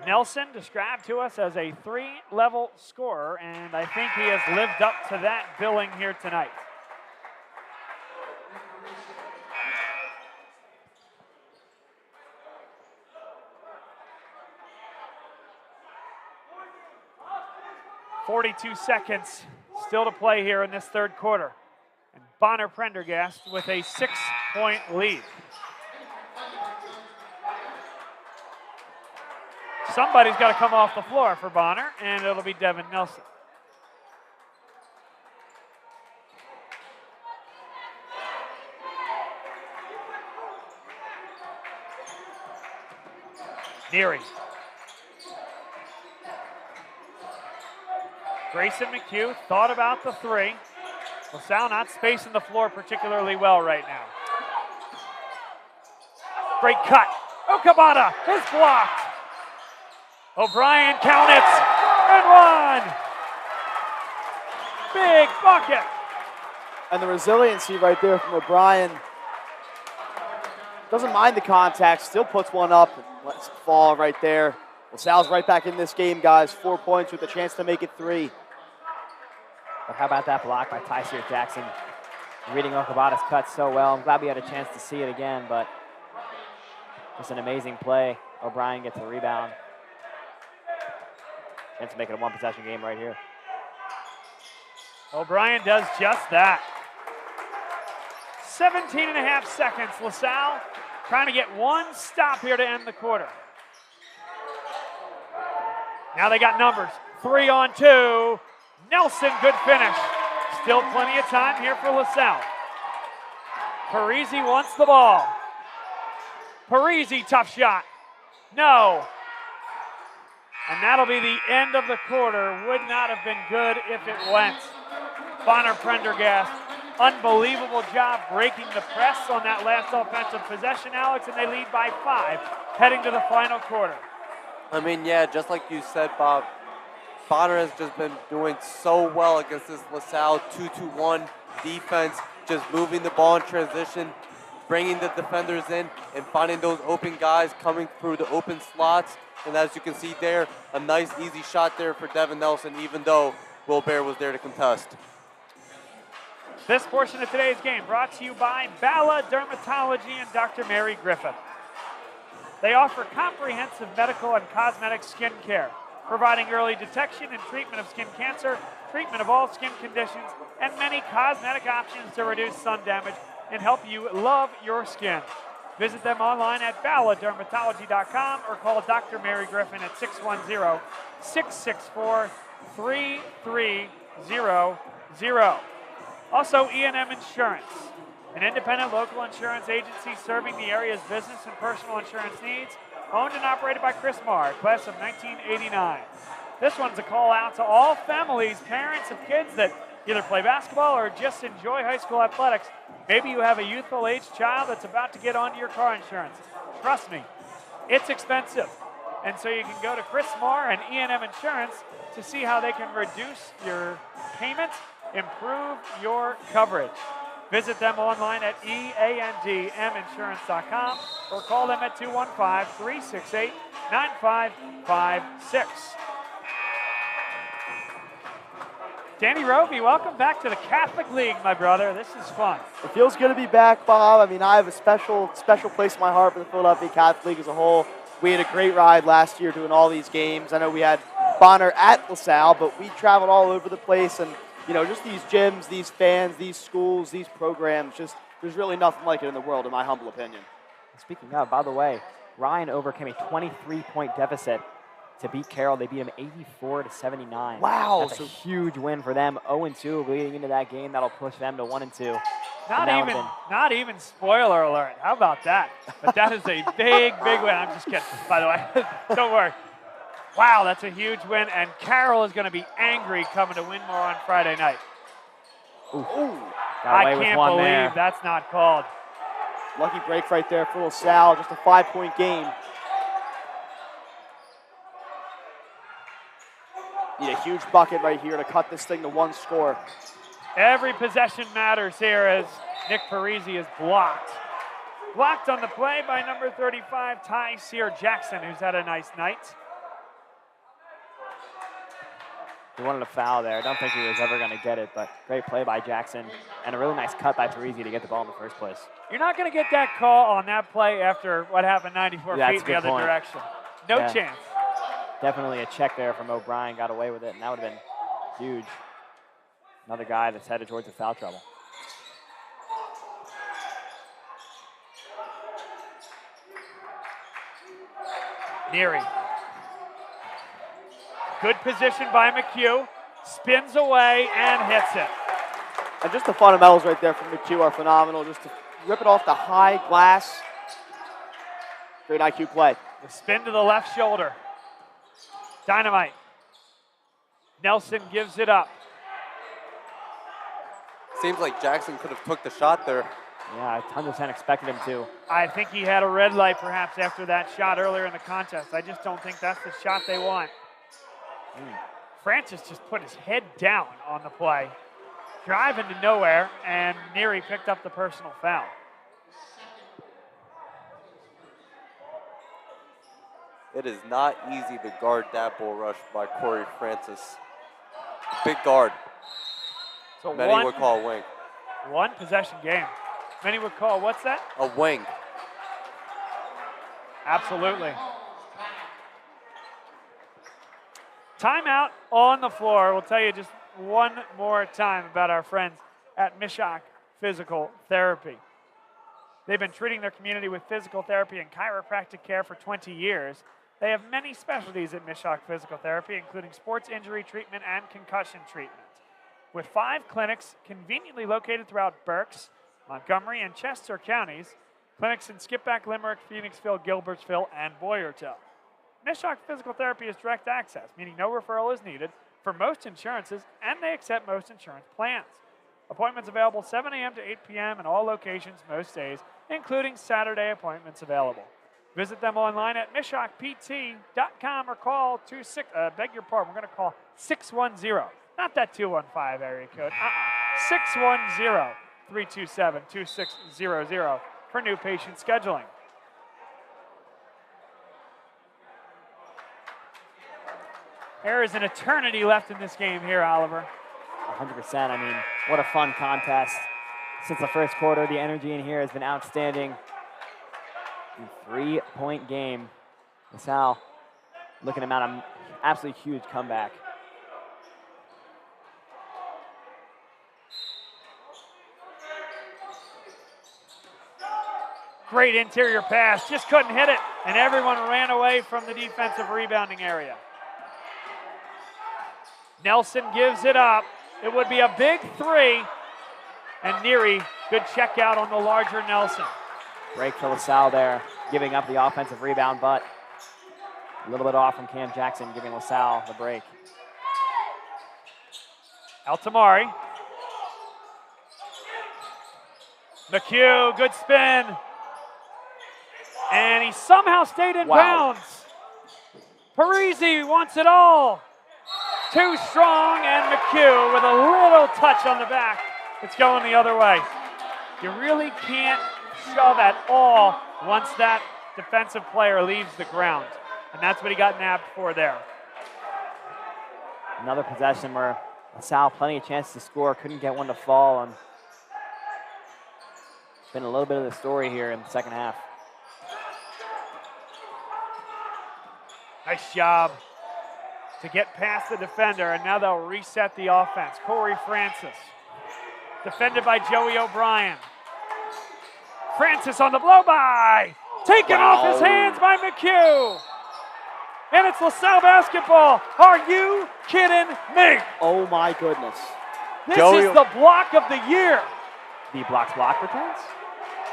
Nelson described to us as a 3-level scorer, and I think he has lived up to that billing here tonight. .42 seconds still to play here in this third quarter. And Bonner-Prendergast with a 6-point lead. Somebody's got to come off the floor for Bonner, and it'll be Devin Nelson. Neary. Grayson McHugh thought about the three. LaSalle not spacing the floor particularly well right now. Great cut. Okabata is blocked. O'Brien count it. And one. Big bucket. And the resiliency right there from O'Brien. Doesn't mind the contact, still puts one up and lets it fall right there. LaSalle's right back in this game, guys. 4 points with a chance to make it 3. But how about that block by Tyseer Jackson? Reading Okabata's cut so well. I'm glad we had a chance to see it again, but just an amazing play. O'Brien gets the rebound. Chance to make it a one-possession game right here. O'Brien does just that. 17 and a half seconds. LaSalle trying to get one stop here to end the quarter. Now they got numbers. 3 on 2. Nelson, good finish. Still plenty of time here for LaSalle. Parisi wants the ball. Parisi, tough shot. No. And that'll be the end of the quarter. Would not have been good if it went. Bonner-Prendergast, unbelievable job breaking the press on that last offensive possession, Alex, and they lead by 5 heading to the final quarter. I mean, yeah, just like you said, Bob, Bonner has just been doing so well against this LaSalle 2-2-1 defense, just moving the ball in transition, bringing the defenders in, and finding those open guys coming through the open slots. And as you can see there, a nice, easy shot there for Devin Nelson, even though Will Bear was there to contest. This portion of today's game brought to you by Bala Dermatology and Dr. Mary Griffith. They offer comprehensive medical and cosmetic skin care, providing early detection and treatment of skin cancer, treatment of all skin conditions, and many cosmetic options to reduce sun damage and help you love your skin. Visit them online at baladermatology.com or call Dr. Mary Griffin at 610-664-3300. Also, E&M Insurance, an independent local insurance agency serving the area's business and personal insurance needs, owned and operated by Chris Marr, class of 1989. This one's a call out to all families, parents of kids that either play basketball or just enjoy high school athletics. Maybe you have a youthful age child that's about to get onto your car insurance. Trust me, it's expensive. And so you can go to Chris Marr and E&M Insurance to see how they can reduce your payments, improve your coverage. Visit them online at eandminsurance.com or call them at 215-368-9556. Danny Roby, welcome back to the Catholic League, my brother. This is fun. It feels good to be back, Bob. I mean, I have a special place in my heart for the Philadelphia Catholic League as a whole. We had a great ride last year doing all these games. I know we had Bonner at LaSalle, but we traveled all over the place. And, you know, just these gyms, these fans, these schools, these programs, just there's really nothing like it in the world, in my humble opinion. Speaking of, by the way, Ryan overcame a 23-point deficit to beat Carroll. They beat him 84-79. Wow. That's a huge win for them. 0-2 leading into that game. That'll push them to 1-2. Not even spoiler alert. How about that? But that is a big, big win. I'm just kidding, by the way. Don't worry. Wow, that's a huge win, and Carroll is going to be angry coming to Winmore on Friday night. Ooh. I can't believe that's not called. Lucky break right there for LaSalle. Just a 5-point game. Need a huge bucket right here to cut this thing to 1 score. Every possession matters here as Nick Parisi is blocked. Blocked on the play by number 35, Tyseer Jackson, who's had a nice night. He wanted a foul there. I don't think he was ever going to get it, but great play by Jackson and a really nice cut by Parisi to get the ball in the first place. You're not going to get that call on that play after what happened 94 feet the other direction. No chance. Definitely a check there from O'Brien, got away with it, and that would have been huge. Another guy that's headed towards the foul trouble. Neary. Good position by McHugh. Spins away and hits it. And just the fundamentals right there from McHugh are phenomenal. Just to rip it off the high glass. Great IQ play. The spin to the left shoulder. Dynamite. Nelson gives it up. Seems like Jackson could have took the shot there. Yeah, I 100% expected him to. I think he had a red light perhaps after that shot earlier in the contest. I just don't think that's the shot they want. Francis just put his head down on the play. Driving to nowhere, and Neary picked up the personal foul. It is not easy to guard that bull rush by Corey Francis. Big guard. So Many would call a wing. One possession game. Many would call, what's that? A wing. Absolutely. Timeout on the floor. We'll tell you just one more time about our friends at Mishak Physical Therapy. They've been treating their community with physical therapy and chiropractic care for 20 years. They have many specialties at Mishak Physical Therapy, including sports injury treatment and concussion treatment. With 5 clinics conveniently located throughout Berks, Montgomery, and Chester counties, clinics in Skippack, Limerick, Phoenixville, Gilbertsville, and Boyertown. Mishak Physical Therapy is direct access, meaning no referral is needed for most insurances, and they accept most insurance plans. Appointments available 7 a.m. to 8 p.m. in all locations most days, including Saturday appointments available. Visit them online at mishakpt.com or call 610, not that 215 area code, 610-327-2600 for new patient scheduling. There is an eternity left in this game here, Oliver. 100%. I mean, what a fun contest. Since the first quarter, the energy in here has been outstanding. A 3-point game. Salle looking to mount an absolutely huge comeback. Great interior pass, just couldn't hit it, and everyone ran away from the defensive rebounding area. Nelson gives it up. It would be a big 3, and Neary, good check out on the larger Nelson. Break for LaSalle there, giving up the offensive rebound, but a little bit off from Cam Jackson, giving LaSalle the break. Altamari. McHugh, good spin. And he somehow stayed in bounds. Parisi wants it all. Too strong, and McHugh with a little touch on the back. It's going the other way. You really can't shove at all once that defensive player leaves the ground. And that's what he got nabbed for there. Another possession where LaSalle plenty of chances to score, couldn't get one to fall. And it's been a little bit of the story here in the second half. Nice job to get past the defender, and now they'll reset the offense. Corey Francis, defended by Joey O'Brien. Francis on the blow-by, taken off his hands by McHugh. And it's LaSalle basketball. Are you kidding me? Oh my goodness. This is the block of the year. The block returns.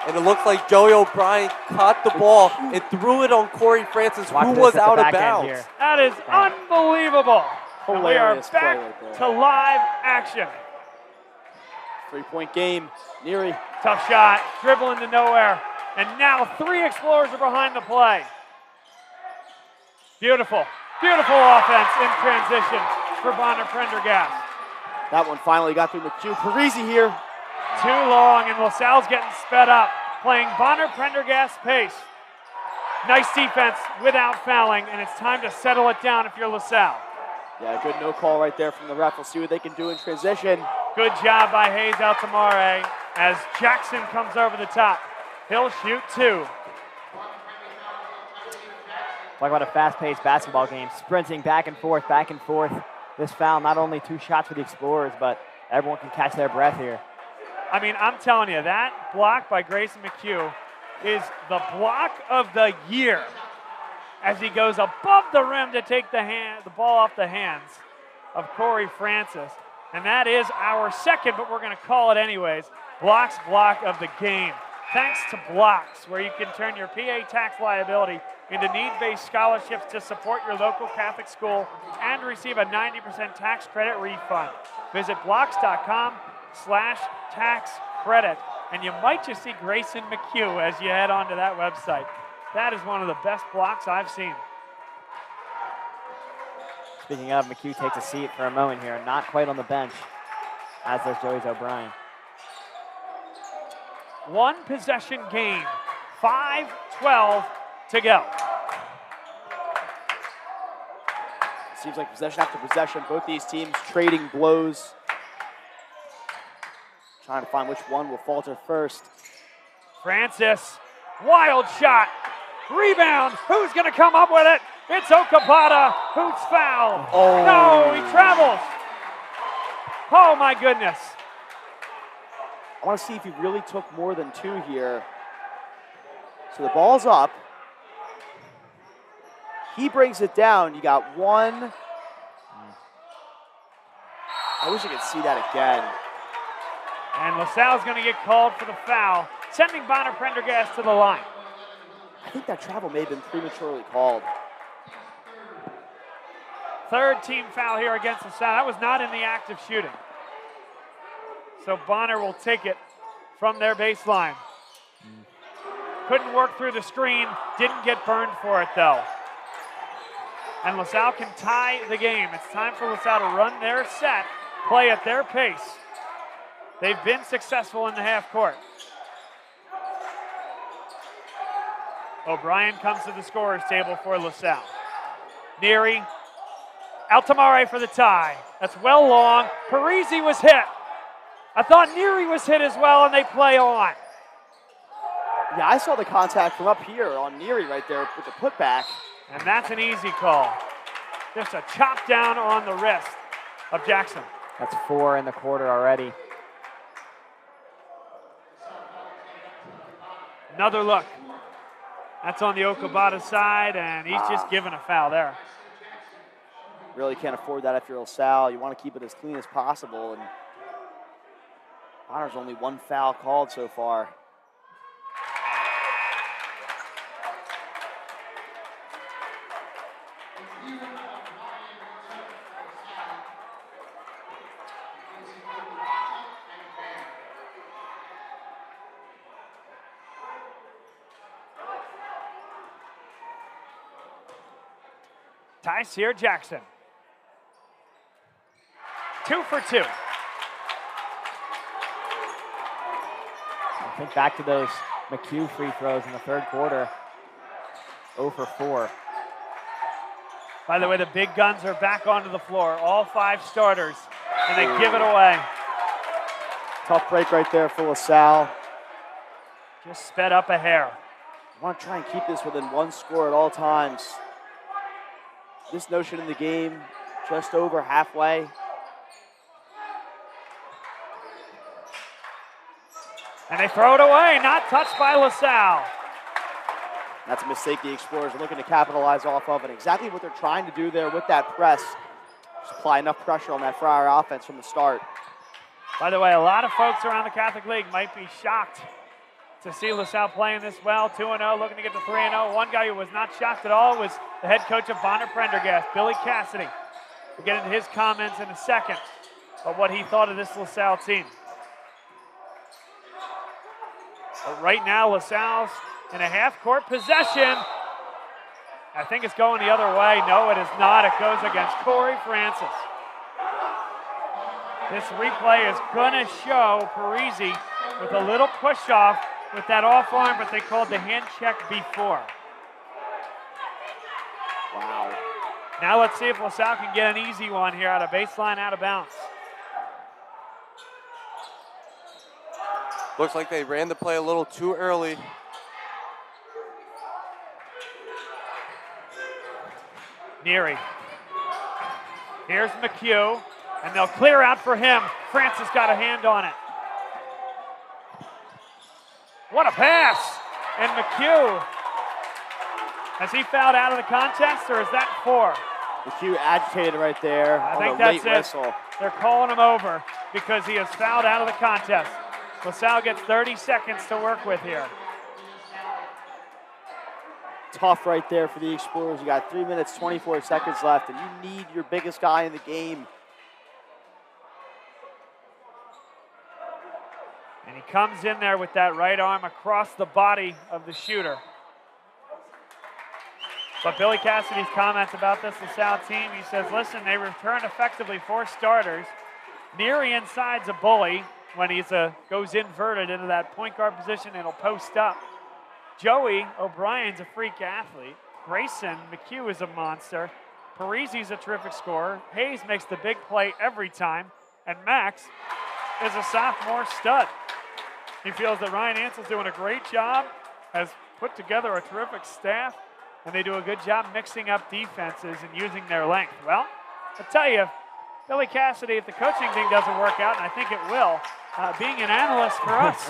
And it looks like Joey O'Brien caught the ball and threw it on Corey Francis, who was out of bounds. That is unbelievable. And we are Hilarious play back right there. to live action. 3-point game. Neary. Tough shot, dribbling to nowhere. And now 3 Explorers are behind the play. Beautiful, beautiful offense in transition for Bonner-Prendergast. That one finally got through McHugh. Parisi here. Too long, and LaSalle's getting sped up, playing Bonner-Prendergast pace. Nice defense without fouling, and it's time to settle it down if you're LaSalle. Yeah, good no call right there from the ref. We'll see what they can do in transition. Good job by Hayes Altamare as Jackson comes over the top. He'll shoot 2. Talk about a fast-paced basketball game, sprinting back and forth, back and forth. This foul, not only 2 shots for the Explorers, but everyone can catch their breath here. I mean, I'm telling you, that block by Grayson McHugh is the block of the year as he goes above the rim to take the ball off the hands of Corey Francis. And that is our second, but we're going to call it anyways, block of the game. thanks to Blocks, where you can turn your PA tax liability into need-based scholarships to support your local Catholic school and receive a 90% tax credit refund. Visit blocks.com/tax credit, and you might just see Grayson McHugh as you head onto that website. That is one of the best blocks I've seen. Speaking of, McHugh takes a seat for a moment here, not quite on the bench, as does Joey's O'Brien. One possession game, 5:12 to go. Seems like possession after possession, both these teams trading blows. Trying to find which one will falter first. Francis, wild shot, rebound, who's gonna come up with it? It's Okabata, who's fouled. Oh. No, he travels. Oh my goodness. I want to see if he really took more than two here. So the ball's up. He brings it down. You got one. I wish I could see that again. And LaSalle's going to get called for the foul, sending Bonner-Prendergast to the line. I think that travel may have been prematurely called. Third team foul here against LaSalle. That was not in the act of shooting. So Bonner will take it from their baseline. Couldn't work through the screen, didn't get burned for it though. And LaSalle can tie the game. It's time for LaSalle to run their set, play at their pace. They've been successful in the half court. O'Brien comes to the scorer's table for LaSalle. Neary, Altamare for the tie. That's well long. Parisi was hit. I thought Neary was hit as well, and they play on. Yeah, I saw the contact from up here on Neary right there with the putback. And that's an easy call. Just a chop down on the wrist of Jackson. That's 4 in the quarter already. Another look. That's on the Okabata side, and he's just given a foul there. Really can't afford that if you're LaSalle. You want to keep it as clean as possible. And Bonner's only one foul called so far. Tyseer Jackson. 2 for 2. I think back to those McHugh free throws in the third quarter. 0 for 4. By the way, the big guns are back onto the floor. All 5 starters, and they give it away. Tough break right there for LaSalle. Just sped up a hair. I want to try and keep this within one score at all times. This notion in the game, just over halfway. And they throw it away, not touched by LaSalle. That's a mistake the Explorers are looking to capitalize off of, and exactly what they're trying to do there with that press. Just apply enough pressure on that Friar offense from the start. By the way, a lot of folks around the Catholic League might be shocked to see LaSalle playing this well. 2-0, looking to get to 3-0. One guy who was not shocked at all was the head coach of Bonner-Prendergast, Billy Cassidy. We'll get into his comments in a second of what he thought of this LaSalle team. But right now, LaSalle's in a half-court possession. I think it's going the other way. No, it is not. It goes against Corey Francis. This replay is going to show Parisi with a little push-off with that off arm, but they called the hand check before. Wow. Now let's see if LaSalle can get an easy one here out of baseline, out of bounds. Looks like they ran the play a little too early. Neary. Here's McHugh, and they'll clear out for him. Francis got a hand on it. What a pass! And McHugh, has he fouled out of the contest, or is that 4? McHugh agitated right there. I on think the that's late it. whistle. They're calling him over because he is fouled out of the contest. LaSalle gets 30 seconds to work with here. Tough right there for the Explorers. You got 3 minutes, 24 seconds left, and you need your biggest guy in the game. And he comes in there with that right arm across the body of the shooter. But Billy Cassidy's comments about this LaSalle team, he says, listen, they return effectively 4 starters. Neary inside's a bully when he goes inverted into that point guard position and he'll post up. Joey O'Brien's a freak athlete. Grayson McHugh is a monster. Parisi's a terrific scorer. Hayes makes the big play every time. And Max is a sophomore stud. He feels that Ryan Ansell's doing a great job, has put together a terrific staff, and they do a good job mixing up defenses and using their length. Well, I'll tell you, Billy Cassidy, if the coaching thing doesn't work out, and I think it will, being an analyst for us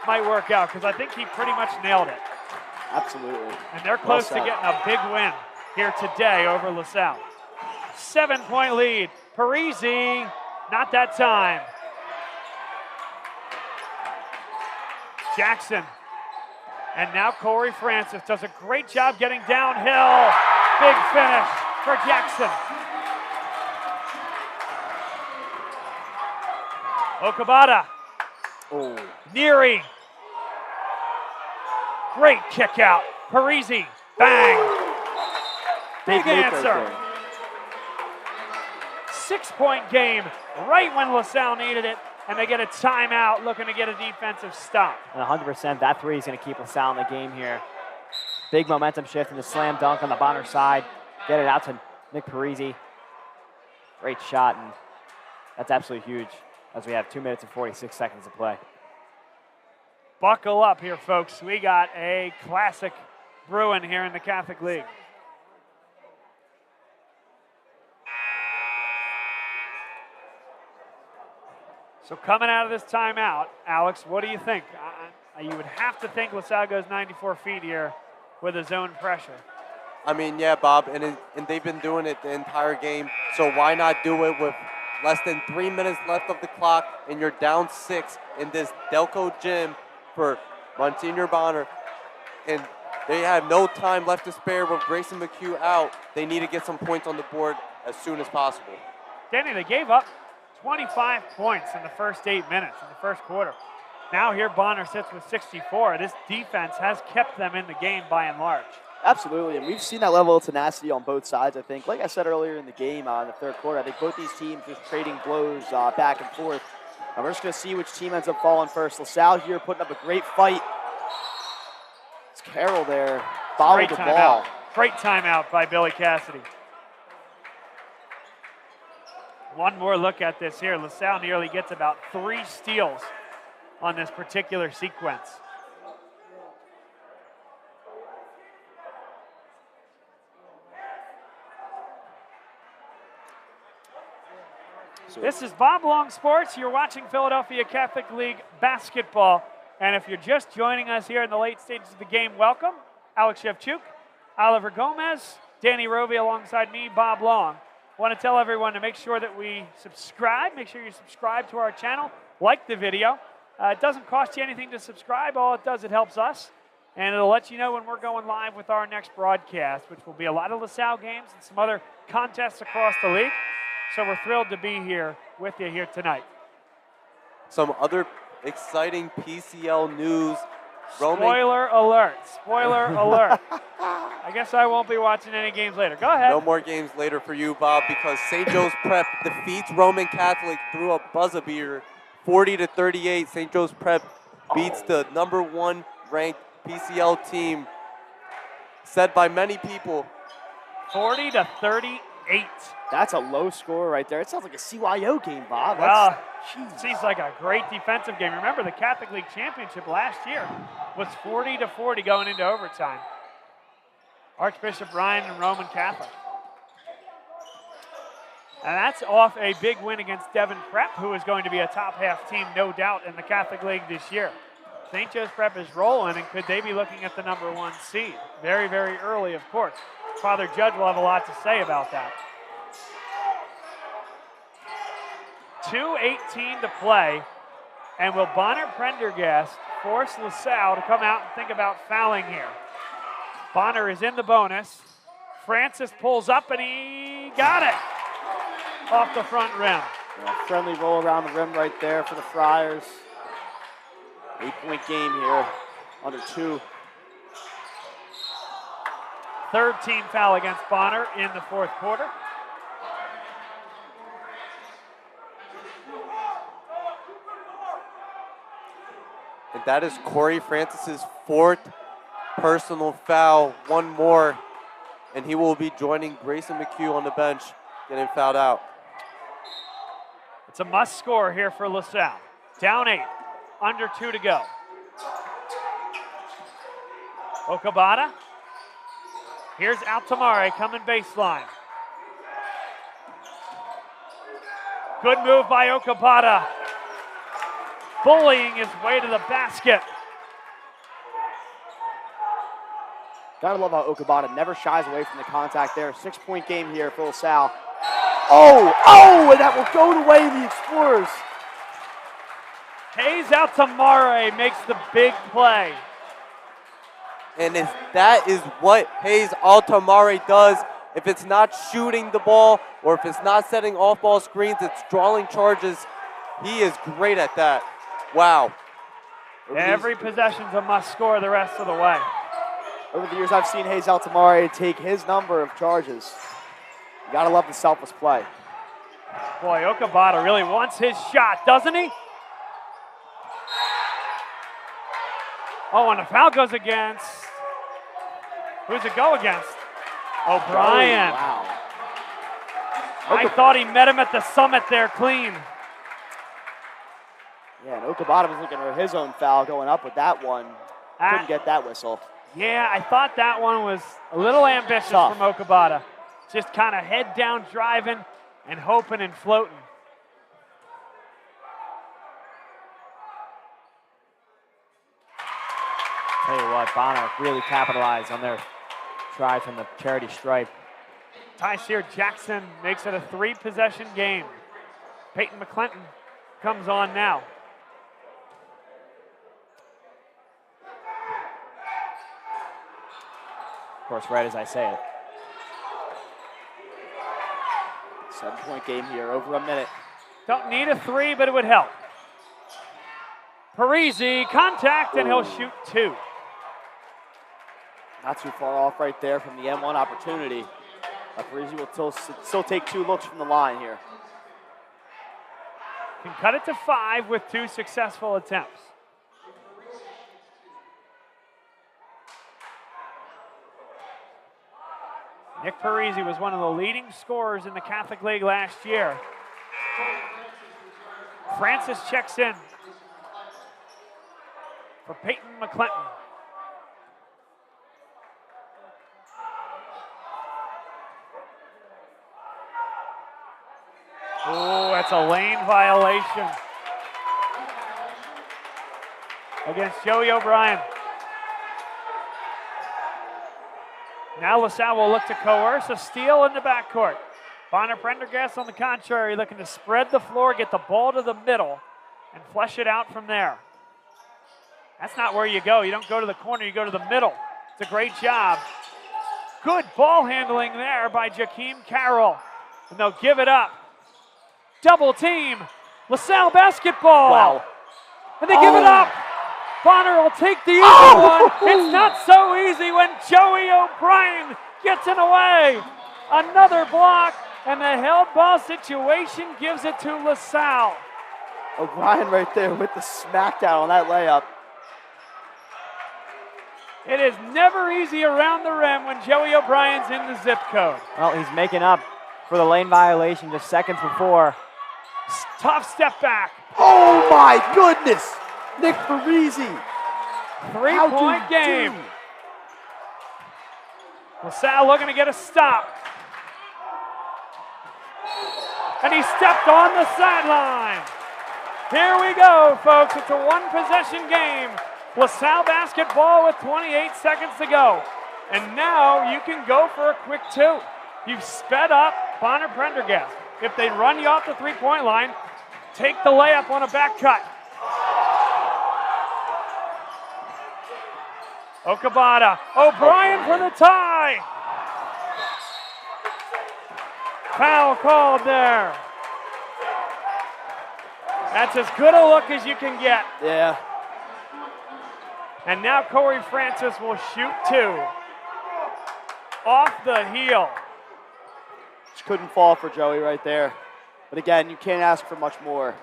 might work out, because I think he pretty much nailed it. Absolutely. And they're close to getting a big win here today over LaSalle. 7-point lead. Parisi, not that time. Jackson. And now Corey Francis does a great job getting downhill. Big finish for Jackson. Okabata. Oh. Neary. Great kick out. Parisi. Bang. Big answer. 6-point game right when LaSalle needed it. And they get a timeout looking to get a defensive stop. And 100%, that three is going to keep LaSalle in the game here. Big momentum shift and the slam dunk on the Bonner side. Get it out to Nick Parisi. Great shot, and that's absolutely huge as we have 2 minutes and 46 seconds to play. Buckle up here, folks. We got a classic brewing here in the Catholic League. So coming out of this timeout, Alex, what do you think? You would have to think LaSalle goes 94 feet here with a zone pressure. I mean, yeah, Bob, and they've been doing it the entire game, so why not do it with less than 3 minutes left of the clock and you're down 6 in this Delco gym for Monsignor Bonner, and they have no time left to spare with Grayson McHugh out. They need to get some points on the board as soon as possible. Danny, they gave up 25 points in the first 8 minutes in the first quarter. Now here Bonner sits with 64. This defense has kept them in the game by and large. Absolutely, and we've seen that level of tenacity on both sides, I think. Like I said earlier in the game, in the third quarter, I think both these teams just trading blows back and forth. And we're just going to see which team ends up falling first. LaSalle here putting up a great fight. It's Carroll there, fouled the ball. Great timeout by Billy Cassidy. One more look at this here. LaSalle nearly gets about 3 steals on this particular sequence. This is Bob Long Sports. You're watching Philadelphia Catholic League basketball. And if you're just joining us here in the late stages of the game, welcome. Alex Shevchuk, Oliver Gomez, Danny Roby alongside me, Bob Long. I want to tell everyone to make sure that we subscribe. Make sure you subscribe to our channel. Like the video. It doesn't cost you anything to subscribe. All it does, it helps us. And it'll let you know when we're going live with our next broadcast, which will be a lot of LaSalle games and some other contests across the league. So we're thrilled to be here with you here tonight. Some other exciting PCL news. Spoiler alert. Spoiler alert. I guess I won't be watching any games later. Go ahead. No more games later for you, Bob, because St. Joe's Prep defeats Roman Catholic through a buzzer beater, 40-38. St. Joe's Prep beats the #1 ranked PCL team, said by many people. 40-38. That's a low score right there. It sounds like a CYO game, Bob. Well, seems like a great defensive game. Remember, the Catholic League Championship last year was 40-40 going into overtime. Archbishop Ryan and Roman Catholic. And that's off a big win against Devon Prep, who is going to be a top half team, no doubt, in the Catholic League this year. St. Joe's Prep is rolling, and could they be looking at the #1 seed? Very, very early, of course. Father Judge will have a lot to say about that. 2:18 to play. And will Bonner-Prendergast force LaSalle to come out and think about fouling here? Bonner is in the bonus. Francis pulls up and he got it off the front rim. Yeah, friendly roll around the rim right there for the Friars. 8-point game here, under 2. Third team foul against Bonner in the fourth quarter. And that is Corey Francis's 4th personal foul. One more, and he will be joining Grayson McHugh on the bench, getting fouled out. It's a must score here for LaSalle. Down 8, under 2 to go. Okabata. Here's Altamare coming baseline. Good move by Okabata. Bullying his way to the basket. Gotta love how Okabata never shies away from the contact there. 6-point game here for LaSalle. Oh, and that will go the way of the Explorers. Hayes Altamare makes the big play. And if that is what Hayes Altamare does, if it's not shooting the ball or if it's not setting off-ball screens, it's drawing charges. He is great at that. Wow. Every possession's a must score the rest of the way. Over the years, I've seen Hayes Altamare take his number of charges. You gotta love the selfless play. Boy, Okabata really wants his shot, doesn't he? Oh, and the foul goes against. Who's it go against? O'Brien. Oh, wow. I thought he met him at the summit there clean. Yeah, and Okabata was looking for his own foul going up with that one. Couldn't get that whistle. Yeah, I thought that one was a little ambitious from Okabata. Just kind of head down driving and hoping and floating. Tell you what, Bonner really capitalized on their try from the charity stripe. Tyseer Jackson makes it a 3-possession game. Peyton McClinton comes on now. Of course, right as I say it. 7-point game here, over a minute. Don't need a 3, but it would help. Parisi, contact, and he'll shoot 2. Not too far off right there from the M1 opportunity. Parisi will still take 2 looks from the line here. Can cut it to 5 with 2 successful attempts. Nick Parisi was one of the leading scorers in the Catholic League last year. Francis checks in for Peyton McClinton. Oh, that's a lane violation against Joey O'Brien. Now LaSalle will look to coerce a steal in the backcourt. Bonner-Prendergast, on the contrary, looking to spread the floor, get the ball to the middle, and flush it out from there. That's not where you go. You don't go to the corner, you go to the middle. It's a great job. Good ball handling there by Jakeem Carroll. And they'll give it up. Double team. LaSalle basketball. Wow. And they give it up. Bonner will take the easy one. It's not so easy when Joey O'Brien gets in the way. Another block, and the held ball situation gives it to LaSalle. O'Brien right there with the smackdown on that layup. It is never easy around the rim when Joey O'Brien's in the zip code. Well, he's making up for the lane violation just seconds before. Tough step back. Oh my goodness! Nick Parisi. 3-point game. LaSalle looking to get a stop. And he stepped on the sideline. Here we go, folks. It's a 1-possession game. LaSalle basketball with 28 seconds to go. And now you can go for a quick 2. You've sped up Bonner-Prendergast. If they run you off the 3-point line, take the layup on a back cut. Okabata. O'Brien for the tie. Foul called there. That's as good a look as you can get. Yeah. And now Corey Francis will shoot 2. Off the heel. Just couldn't fall for Joey right there. But again, you can't ask for much more.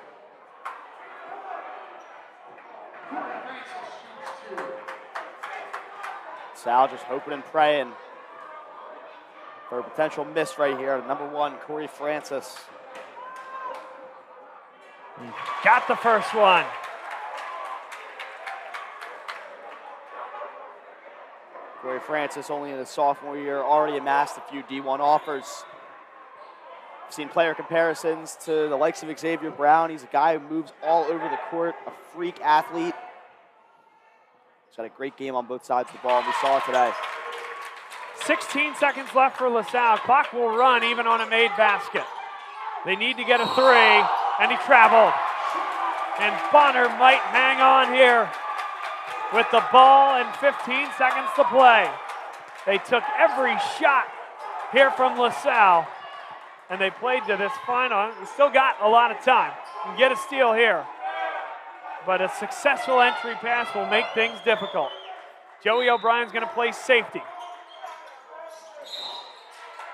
Sal just hoping and praying for a potential miss right here. Number 1, Corey Francis. Got the first one. Corey Francis, only in his sophomore year, already amassed a few D1 offers. I've seen player comparisons to the likes of Xavier Brown. He's a guy who moves all over the court, a freak athlete. He's got a great game on both sides of the ball, and we saw it today. 16 seconds left for LaSalle. Clock will run even on a made basket. They need to get a 3, and he traveled. And Bonner might hang on here with the ball and 15 seconds to play. They took every shot here from LaSalle, and they played to this final. We still got a lot of time. You can get a steal here, but a successful entry pass will make things difficult. Joey O'Brien's going to play safety.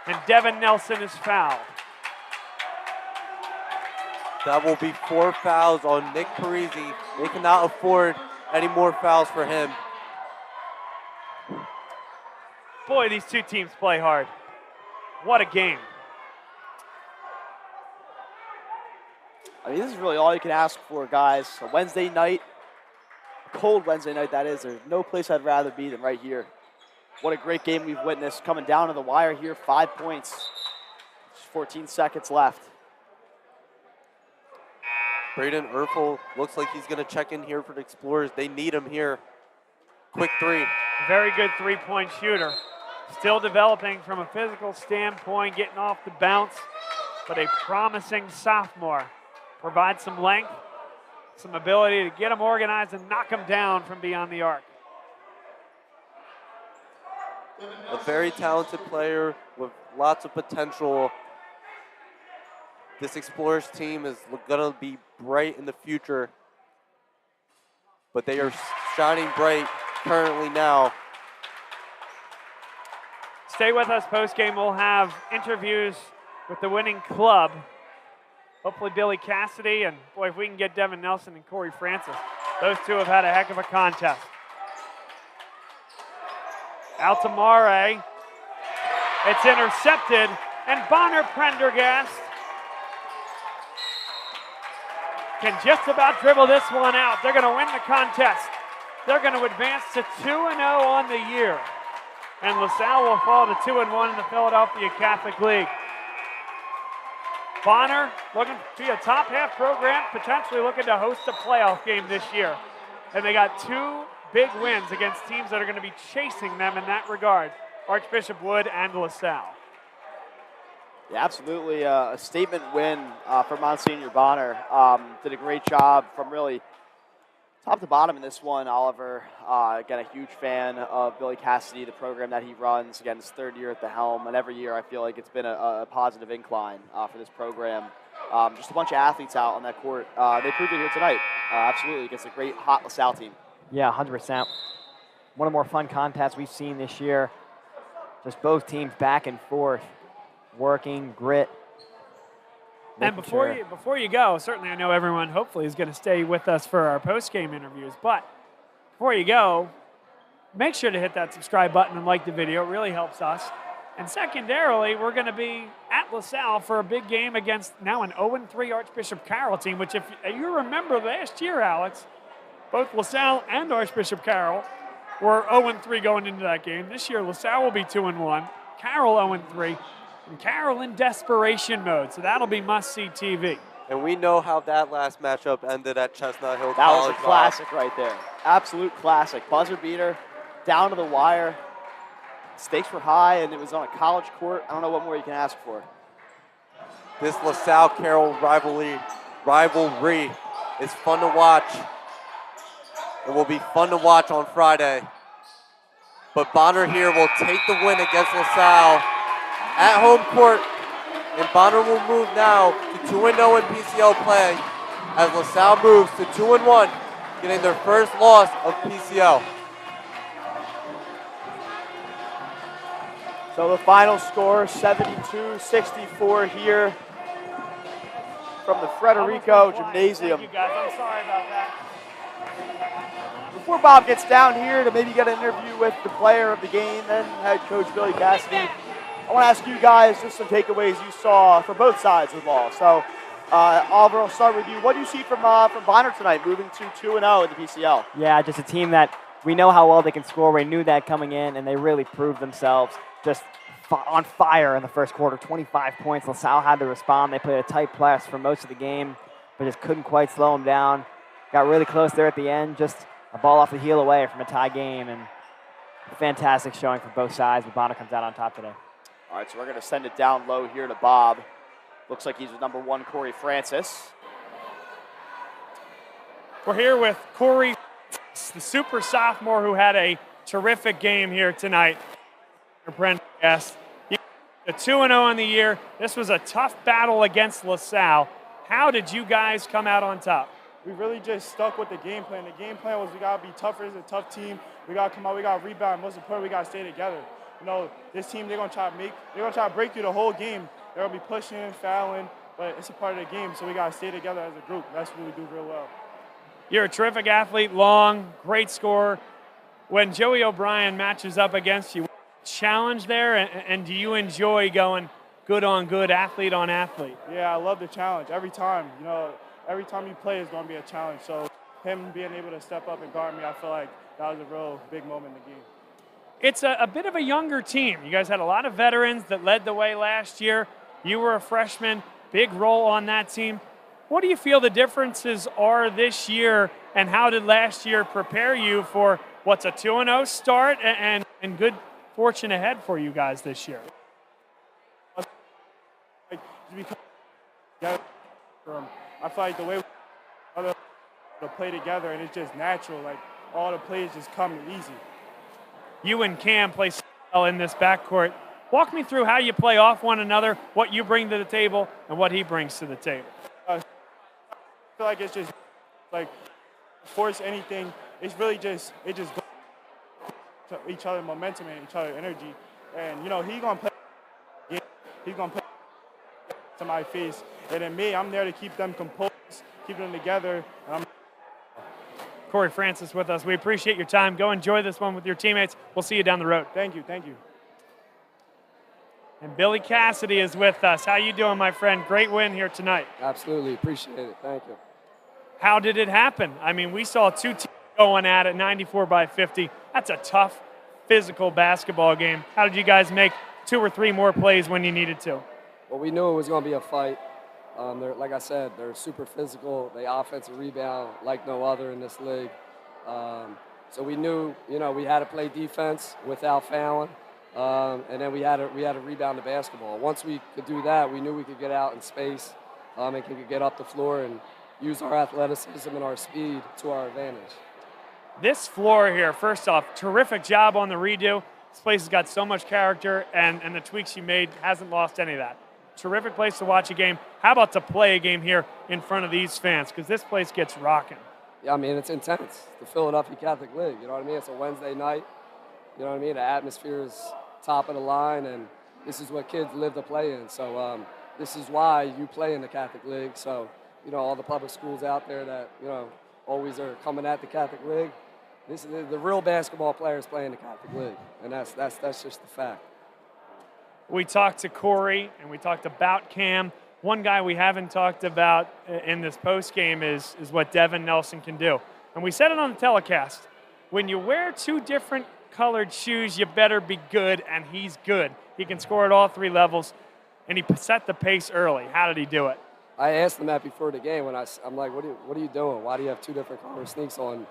And Devin Nelson is fouled. That will be 4 fouls on Nick Parisi. They cannot afford any more fouls for him. Boy, these two teams play hard. What a game. I mean, this is really all you can ask for, guys. A Wednesday night, a cold Wednesday night that is. There's no place I'd rather be than right here. What a great game we've witnessed. Coming down to the wire here, 5 points. Just 14 seconds left. Braden Erfel looks like he's going to check in here for the Explorers. They need him here. Quick 3. Very good three-point shooter. Still developing from a physical standpoint, getting off the bounce, but a promising sophomore. Provides some length, some ability to get him organized and knock him down from beyond the arc. A very talented player with lots of potential. This Explorers team is going to be bright in the future, but they are shining bright currently now. Stay with us post-game. We'll have interviews with the winning club. Hopefully Billy Cassidy, and boy, if we can get Devin Nelson and Corey Francis. Those two have had a heck of a contest. Altamare, it's intercepted, and Bonner-Prendergast can just about dribble this one out. They're going to win the contest. They're going to advance to 2-0 on the year. And LaSalle will fall to 2-1 in the Philadelphia Catholic League. Bonner looking to be a top half program, potentially looking to host a playoff game this year. And they got 2 big wins against teams that are going to be chasing them in that regard, Archbishop Wood and LaSalle. Yeah, absolutely a statement win for Monsignor Bonner. Did a great job from really top to bottom in this one. Oliver, again, a huge fan of Billy Cassidy, the program that he runs. Again, his 3rd year at the helm, and every year I feel like it's been a positive incline for this program. Just a bunch of athletes out on that court. They proved it here tonight, absolutely, against a great hot LaSalle team. Yeah, 100%. One of the more fun contests we've seen this year. Just both teams back and forth, working, grit. And before you go, certainly I know everyone hopefully is going to stay with us for our post-game interviews, but before you go, make sure to hit that subscribe button and like the video. It really helps us. And secondarily, we're going to be at LaSalle for a big game against now an 0-3 Archbishop Carroll team, which if you remember last year, Alex, both LaSalle and Archbishop Carroll were 0-3 going into that game. This year, LaSalle will be 2-1, Carroll 0-3. And Carroll in desperation mode, so that'll be must-see TV. And we know how that last matchup ended at Chestnut Hill College. That was a classic right there. Absolute classic. Buzzer beater, down to the wire. Stakes were high, and it was on a college court. I don't know what more you can ask for. This LaSalle-Carroll rivalry is fun to watch. It will be fun to watch on Friday. but Bonner here will take the win against LaSalle at home court, and Bonner will move now to 2-0 in PCL play as LaSalle moves to 2-1, getting their first loss of PCL. So the final score, 72-64 here from the Frederico Gymnasium. Thank you guys. I'm sorry about that. Before Bob gets down here to maybe get an interview with the player of the game and head coach Billy Cassidy, I want to ask you guys just some takeaways you saw for both sides of the ball. So, Oliver, I'll start with you. What do you see from Bonner tonight, moving to 2-0 in the PCL? Yeah, just a team that we know how well they can score. We knew that coming in, and they really proved themselves just on fire in the first quarter. 25 points. LaSalle had to respond. They played a tight press for most of the game, but just couldn't quite slow them down. Got really close there at the end, just a ball off the heel away from a tie game, and a fantastic showing from both sides, but Bonner comes out on top today. All right, so we're going to send it down low here to Bob. Looks like he's with number 1, Corey Francis. We're here with Corey, the super sophomore who had a terrific game here tonight. Bonner-Prendergast. A 2-0 on the year. This was a tough battle against LaSalle. How did you guys come out on top? We really just stuck with the game plan. The game plan was we got to be tougher as a tough team. We got to come out, we got to rebound. Most important, we got to stay together. You know, this team, they're going to try to break through the whole game. They're going to be pushing, fouling, but it's a part of the game, so we got to stay together as a group. That's what we do real well. You're a terrific athlete, long, great scorer. When Joey O'Brien matches up against you, challenge there, and do you enjoy going good on good, athlete on athlete? Yeah, I love the challenge every time. You know, every time you play is going to be a challenge. So him being able to step up and guard me, I feel like that was a real big moment in the game. It's a bit of a younger team. You guys had a lot of veterans that led the way last year. You were a freshman, big role on that team. What do you feel the differences are this year, and how did last year prepare you for what's a 2-0 start and good fortune ahead for you guys this year? I feel like the way we play together, and it's just natural. Like, all the plays just come easy. You and Cam play well in this backcourt. Walk me through how you play off one another, what you bring to the table, and what he brings to the table. I feel like it's just like force anything. It's really just goes to each other momentum and each other energy. And you know he's gonna play. He's gonna play to my face, and then me, I'm there to keep them composed, keep them together. And Corey Francis with us. We appreciate your time. Go enjoy this one with your teammates. We'll see you down the road. Thank you. Thank you. And Billy Cassidy is with us. How you doing, my friend? Great win here tonight. Absolutely. Appreciate it. Thank you. How did it happen? I mean, we saw two teams going at it, 94-50. That's a tough, physical basketball game. How did you guys make 2 or 3 more plays when you needed to? Well, we knew it was going to be a fight. Like I said, they're super physical. They offensive rebound like no other in this league. So we knew, we had to play defense without fouling. And then we had to rebound the basketball. Once we could do that, we knew we could get out in space and could get up the floor and use our athleticism and our speed to our advantage. This floor here, first off, terrific job on the redo. This place has got so much character, and the tweaks you made hasn't lost any of that. Terrific place to watch a game. How about to play a game here in front of these fans? Because this place gets rocking. Yeah, I mean, it's intense. The Philadelphia Catholic League, you know what I mean? It's a Wednesday night. You know what I mean? The atmosphere is top of the line, and this is what kids live to play in. So this is why you play in the Catholic League. So, all the public schools out there that, always are coming at the Catholic League, this is the real basketball players playing the Catholic League, and that's just the fact. We talked to Corey, and we talked about Cam. One guy we haven't talked about in this postgame is what Devin Nelson can do. And we said it on the telecast. When you wear 2 different colored shoes, you better be good, and he's good. He can score at all 3 levels, and he set the pace early. How did he do it? I asked him that before the game when I'm like, what are you doing? Why do you have 2 different color sneaks on?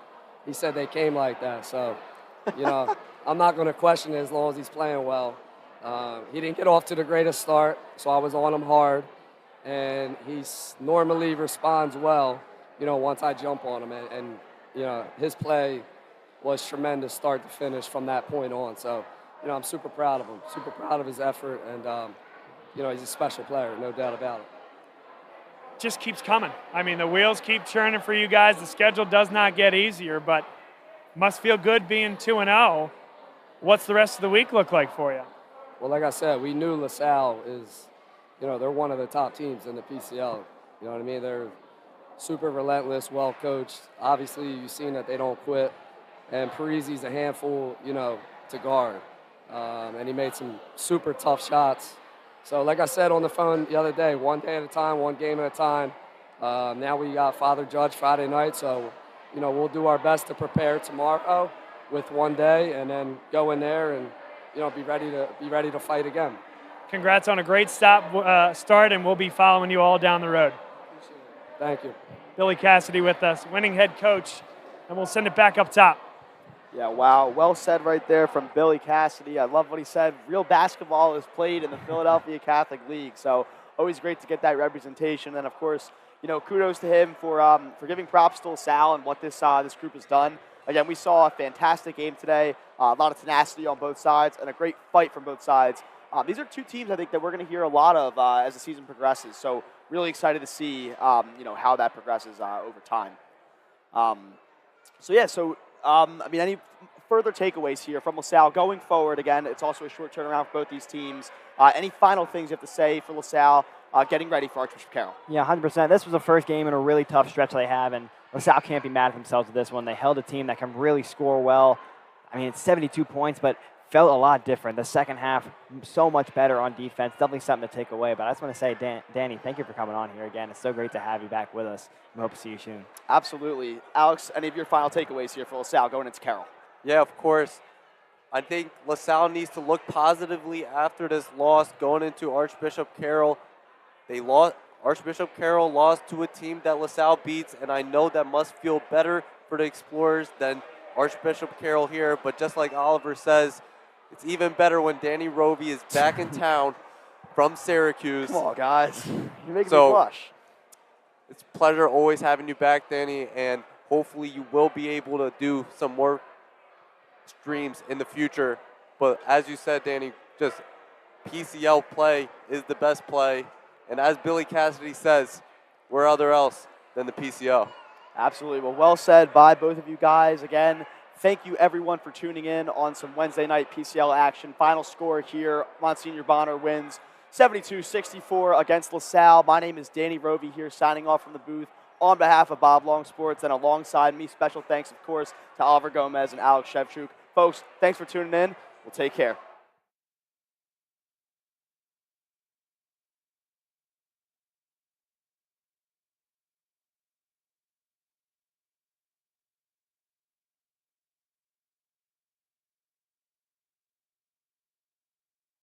He said they came like that. So, I'm not going to question it as long as he's playing well. He didn't get off to the greatest start, so I was on him hard. And he normally responds well, once I jump on him. And his play was tremendous start to finish from that point on. So, you know, I'm super proud of him, super proud of his effort, and, you know, he's a special player, no doubt about it. Just keeps coming. I mean, the wheels keep churning for you guys. The schedule does not get easier, but must feel good being 2-0. What's the rest of the week look like for you? Well, like I said, we knew LaSalle is, you know, they're one of the top teams in the PCL. You know what I mean? They're super relentless, well coached. Obviously, you've seen that they don't quit. And Parisi's a handful, you know, to guard. And he made some super tough shots. So like I said on the phone the other day, one day at a time, one game at a time. Now we got Father Judge Friday night, so, you know, we'll do our best to prepare tomorrow with one day and then go in there and, you know, be ready to fight again. Congrats on a great start, and we'll be following you all down the road. Thank you. Billy Cassidy with us, winning head coach, and we'll send it back up top. Yeah, wow. Well said right there from Billy Cassidy. I love what he said. Real basketball is played in the Philadelphia Catholic League, so always great to get that representation. And, of course, you know, kudos to him for giving props to Salle and what this group has done. Again, we saw a fantastic game today, a lot of tenacity on both sides, and a great fight from both sides. These are two teams I think that we're going to hear a lot of as the season progresses, so really excited to see you know, how that progresses over time. I mean, any further takeaways here from LaSalle going forward? Again, it's also a short turnaround for both these teams. Any final things you have to say for LaSalle getting ready for Archbishop Carroll? Yeah, 100%. This was the first game in a really tough stretch they have, and LaSalle can't be mad at themselves with this one. They held a team that can really score well. I mean, it's 72 points, but felt a lot different. The second half, so much better on defense. Definitely something to take away. But I just want to say, Danny, thank you for coming on here again. It's so great to have you back with us. We hope to see you soon. Absolutely. Alex, any of your final takeaways here for LaSalle going into Carroll? Yeah, of course. I think LaSalle needs to look positively after this loss going into Archbishop Carroll. Archbishop Carroll lost to a team that LaSalle beats, and I know that must feel better for the Explorers than Archbishop Carroll here. But just like Oliver says, it's even better when Danny Rovey is back in town from Syracuse. Come on, guys. You're making me blush. It's a pleasure always having you back, Danny, and hopefully you will be able to do some more streams in the future. But as you said, Danny, just PCL play is the best play. And as Billy Cassidy says, where other else than the PCL? Absolutely. Well said by both of you guys. Again, thank you everyone for tuning in on some Wednesday night PCL action. Final score here, Monsignor Bonner wins 72-64 against LaSalle. My name is Danny Rovey here, signing off from the booth on behalf of Bob Long Sports, and alongside me, special thanks, of course, to Oliver Gomez and Alex Shevchuk. Folks, thanks for tuning in. We'll take care.